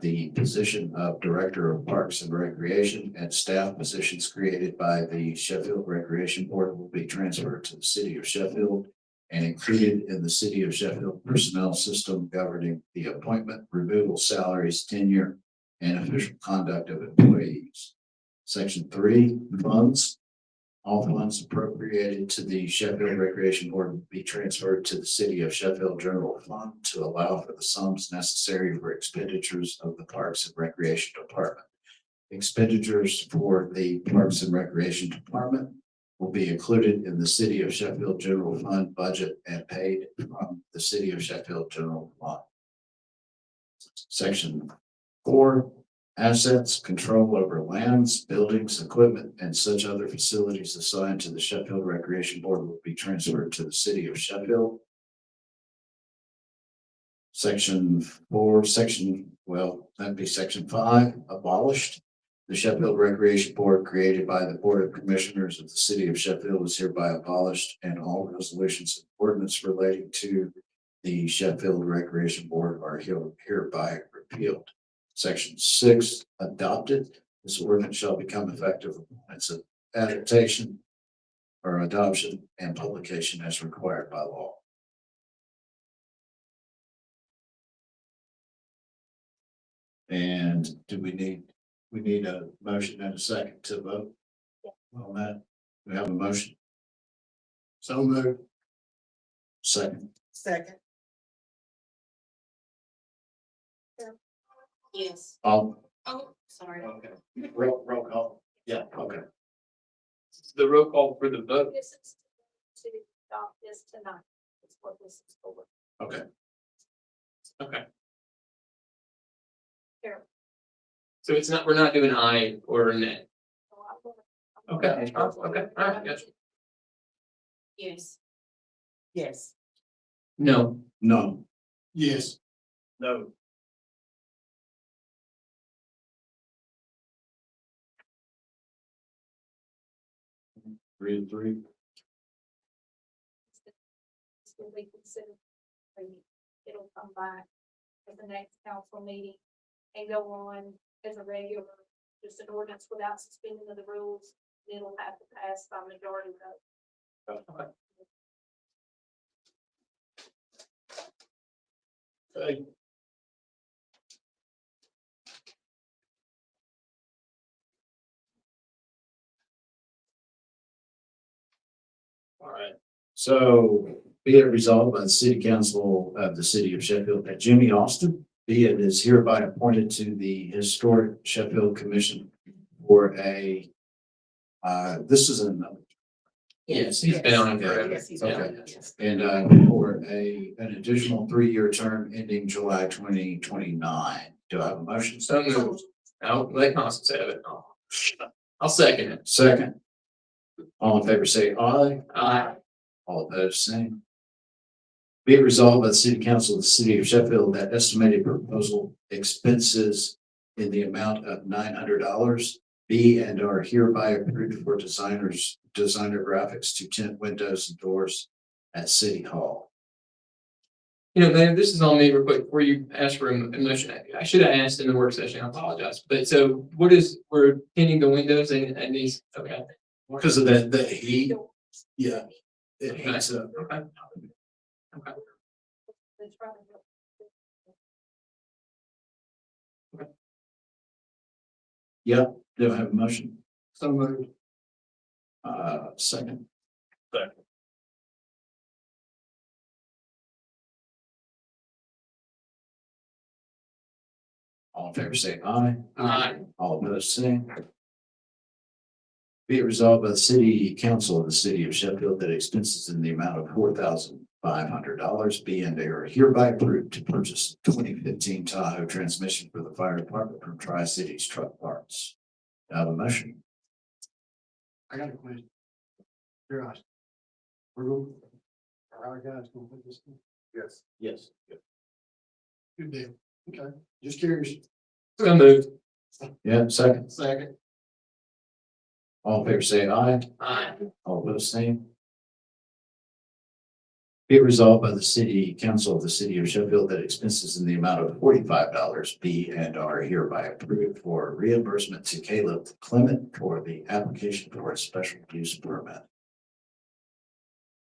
The position of Director of Parks and Recreation and staff positions created by the Sheffield Recreation Board will be transferred to the City of Sheffield and included in the City of Sheffield personnel system governing the appointment, removal, salaries, tenure, and official conduct of employees. Section 3, funds. All funds appropriated to the Sheffield Recreation Board will be transferred to the City of Sheffield General Fund to allow for the sums necessary for expenditures of the Parks and Recreation Department. Expenditures for the Parks and Recreation Department will be included in the City of Sheffield General Fund budget and paid from the City of Sheffield General Fund. Section 4, assets, control over lands, buildings, equipment, and such other facilities assigned to the Sheffield Recreation Board will be transferred to the City of Sheffield. Section 4, that'd be Section 5, abolished. The Sheffield Recreation Board created by the Board of Commissioners of the City of Sheffield is hereby abolished, and all resolutions and ordinance relating to the Sheffield Recreation Board are hereby repealed. Section 6, adopted. This ordinance shall become effective upon its adaptation or adoption and publication as required by law. And do we need a motion and a second to vote on that? We have a motion. So moved. Second. Second. Yes. Oh, Sorry. Okay. roll call. Yeah, okay. The roll call for the vote. This is to adopt this tonight. That's what this is for. Okay. Okay. Carol. So it's not, we're not doing aye or nay. So I'm gonna- Okay. Okay. All right. Gotcha. Yes. Yes. No. No. Yes. No. Three and three. It's gonna be considered. It'll come back at the next council meeting and go on as a regular, just an ordinance without suspending of the rules. It'll have to pass by majority vote. Okay. All right. So be it resolved by the City Council of the City of Sheffield that Jimmy Austin be it is hereby appointed to the Historic Sheffield Commission for a, this is another. Yes, he's been on it forever. Yes, He's been on okay. it. And for an additional 3-year term ending July 2029. Do I have a motion? So moved. I'll let Constance have it. I'll second it. Second. All in favor, say aye. Aye. All opposed, same. Be it resolved by the City Council of the City of Sheffield that estimated proposal expenses in the amount of $900 be and are hereby approved for designer graphics to tint windows and doors at City Hall. You know, man, this is on me real quick before you ask for a motion. I should have asked in the work session. I apologize. But so what is, we're tinting the windows and these, okay. Because of the heat, yeah, it heats up. Okay. Okay. That's right. Yep, do I have a motion? So moved. Second. Second. All in favor, say aye. Aye. All opposed, same. Be it resolved by the City Council of the City of Sheffield that expenses in the amount of $4,500 be and they are hereby approved to purchase 2015 Tahoe transmission for the fire department from Tri-Cities Truck Parts. Do I have a motion? I got a question. Here, we're going, are our guys gonna put this in? Yes. Yes. Good deal. Okay, just curious. So moved. Yeah, second. Second. All in favor, say aye. Aye. All opposed, same. Be it resolved by the City Council of the City of Sheffield that expenses in the amount of $45 be and are hereby approved for reimbursement to Caleb Clement for the application for a special use permit.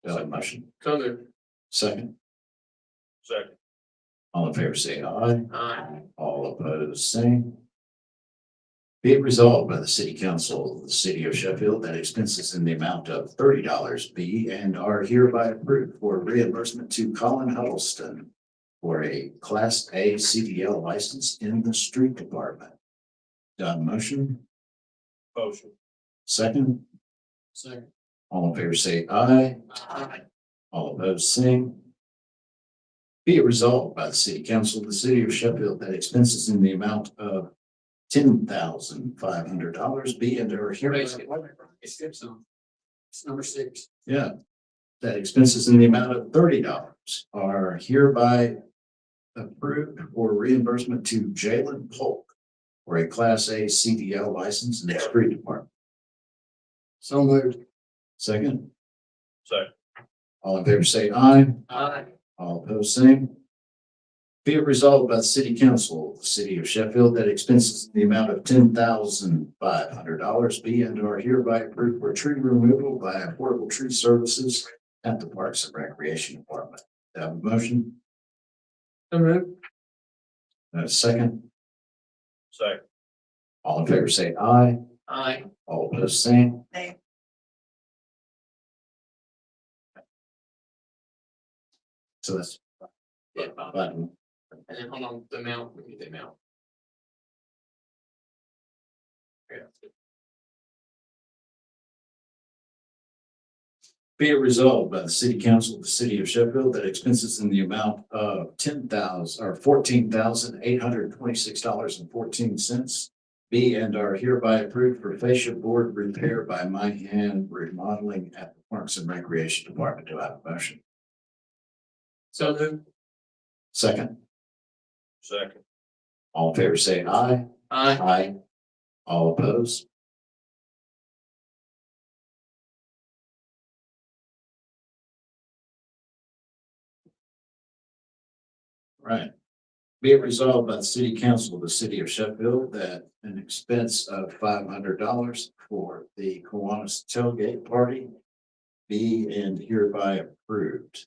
Do I have a motion? So moved. Second. Second. All in favor, say aye. Aye. All opposed, same. Be it resolved by the City Council of the City of Sheffield that expenses in the amount of $30 be and are hereby approved for reimbursement to Colin Huddleston for a Class A CDL license in the street department. Do I have a motion? Motion. Second. Second. All in favor, say aye. Aye. All opposed, same. Be it resolved by the City Council of the City of Sheffield that expenses in the amount of $10,500 be and are hereby. It skips on. It's number 6. Yeah. That expenses in the amount of $30 are hereby approved for reimbursement to Jalen Polk for a Class A CDL license in the street department. So moved. Second. Second. All in favor, say aye. Aye. All opposed, same. Be it resolved by the City Council of the City of Sheffield that expenses in the amount of $10,500 be and are hereby approved for tree removal by Affordable Tree Services at the Parks and Recreation Department. Do I have a motion? So moved. Second. Second. All in favor, say aye. Aye. All opposed, same. So that's Yeah, Bob. button. And then hold on, the amount, we need the amount. Yeah. Be it resolved by the City Council of the City of Sheffield that expenses in the amount of $14,826.14 be and are hereby approved for fascia board repair by My Hand Remodeling at the Parks and Recreation Department. Do I have a motion? So moved. Second. Second. All in favor, say aye. Aye. Aye. All opposed? Right. Be it resolved by the City Council of the City of Sheffield that an expense of $500 for the Kiwanis tailgate party be and hereby approved.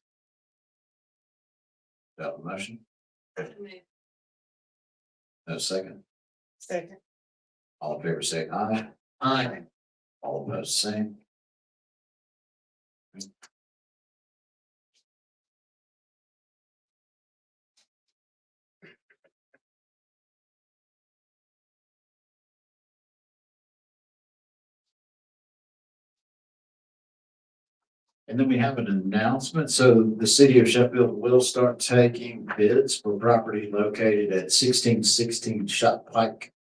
Do I have a motion? No second. Second. All in favor, say aye. Aye. All opposed, same. And then we have an announcement. So the city of Sheffield will start taking bids for property located at 1616 Shot Pike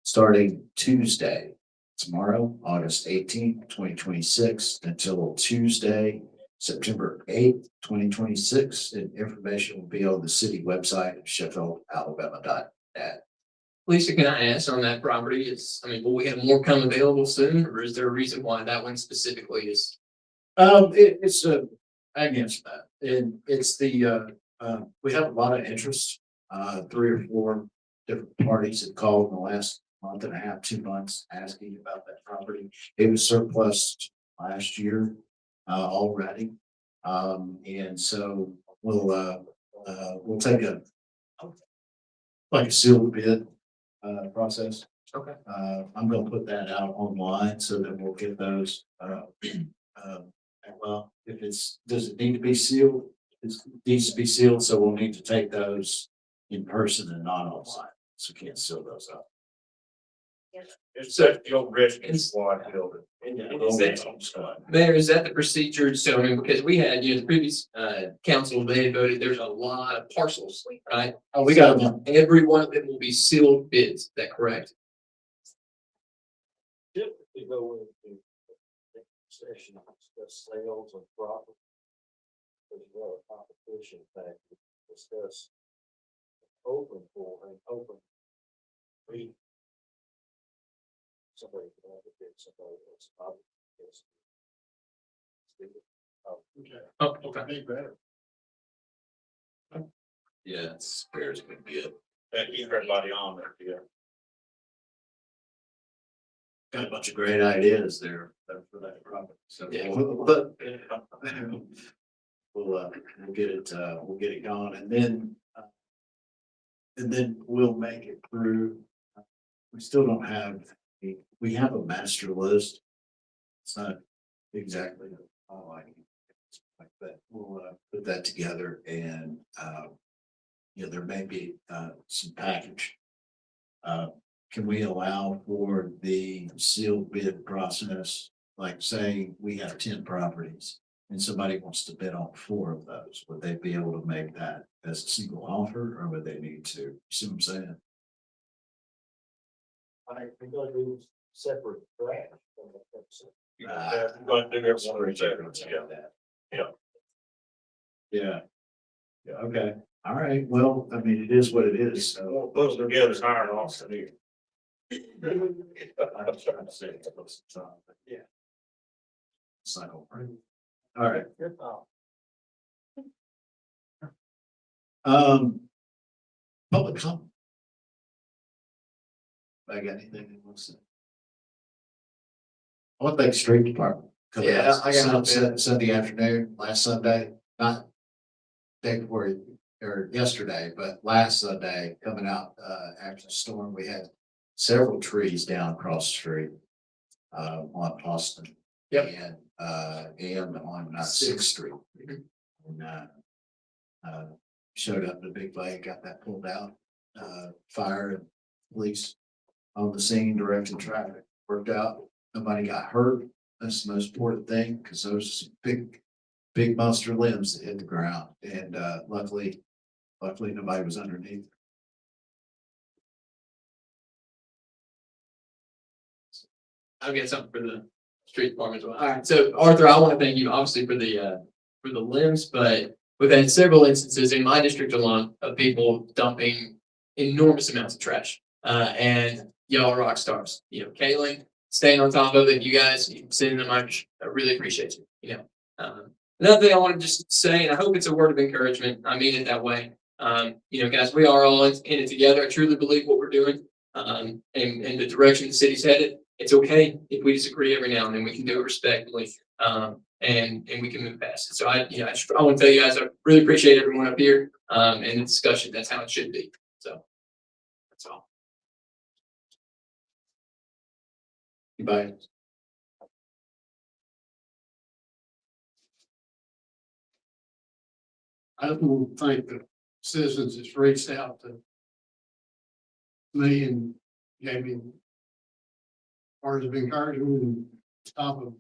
starting Tuesday, tomorrow, August 18th, 2026, until Tuesday, September 8th, 2026. And information will be on the city website at sheffield.alabama.net. Lisa, can I ask on that property, will we have more come available soon, or is there a reason why that one specifically is? It's I can answer that. And it's we have a lot of interest. 3 or 4 different parties have called in the last month and a half, 2 months, asking about that property. It was surplus last year, already. And so we'll take like a sealed bid, process. Okay. I'm gonna put that out online so that we'll get those, well, does it need to be sealed? It needs to be sealed, so we'll need to take those in person and not online, so we can't seal those up. It's that the old rescue squad building. Mayor, is that the procedure? So, because we had, the previous, council, they had voted, there's a lot of parcels, right? Oh, we got them. Every one of them will be sealed bids, is that correct? Typically go into session, discuss sales and profit. As well as competition factors, discuss open for an open meeting. Somebody can advocate, somebody else. Oh, okay. Be better. Yeah, it's fair's been good. That keep everybody on there, yeah. Got a bunch of great ideas there for that property, so. Yeah. We'll get it going, and then we'll make it through. We still don't have, we have a master list. It's not exactly like that. We'll put that together, and there may be some package. Can we allow for the sealed bid process? Like, say we have 10 properties and somebody wants to bid on 4 of those, would they be able to make that as a single offer, or would they need to? You see what I'm saying? I think we're gonna do separate trash. You're Ah. gonna do everyone separate, yeah. Yeah. Yeah, okay. All right. Well, I mean, it is what it is. So. We'll put them together, hire an officer here. I was trying to say it was, yeah. Cycle. All right. Good thought. Public comment. I got anything that wants to? I want to thank the street department. coming out Yeah, I got Sunday afternoon, last Sunday, not day before or yesterday, but last Sunday, coming out after the storm, we had several trees down across the street on Austin. Yep. And on Sixth Street. And showed up in a big lake, got that pulled out. Fire and police on the scene, directing traffic, worked out. Nobody got hurt. That's the most important thing, because those big monster limbs that hit the ground, and luckily nobody was underneath. I'll get something for the street department as well. All right, so Arthur, I want to thank you obviously for the limbs, but we've had several instances in my district alone of people dumping enormous amounts of trash. And y'all are rock stars. Kaylin, staying on top of it. You guys sitting in the mic, I really appreciate you. Another thing I want to just say, and I hope it's a word of encouragement. I mean it that way. Guys, we are all in it together. I truly believe what we're doing, and the direction the city's headed. It's okay if we disagree every now and then. We can do it respectfully, and we can move past it. So I want to tell you guys, I really appreciate everyone up here, and the discussion. That's how it should be. So that's all. Bye. I just want to thank the citizens that's reached out to me and gave me words of encouragement and stuff of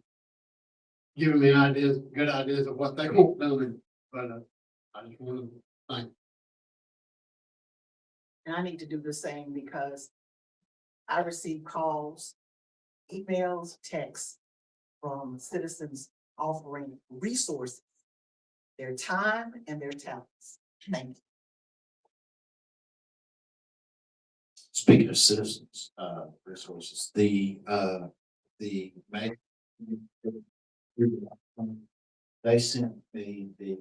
giving me ideas, good ideas of what they want done, but, I just want to thank. And I need to do the same because I receive calls, emails, texts from citizens offering resources, their time and their talents. Thank you. Speaking of citizens, resources, mag- they sent me the,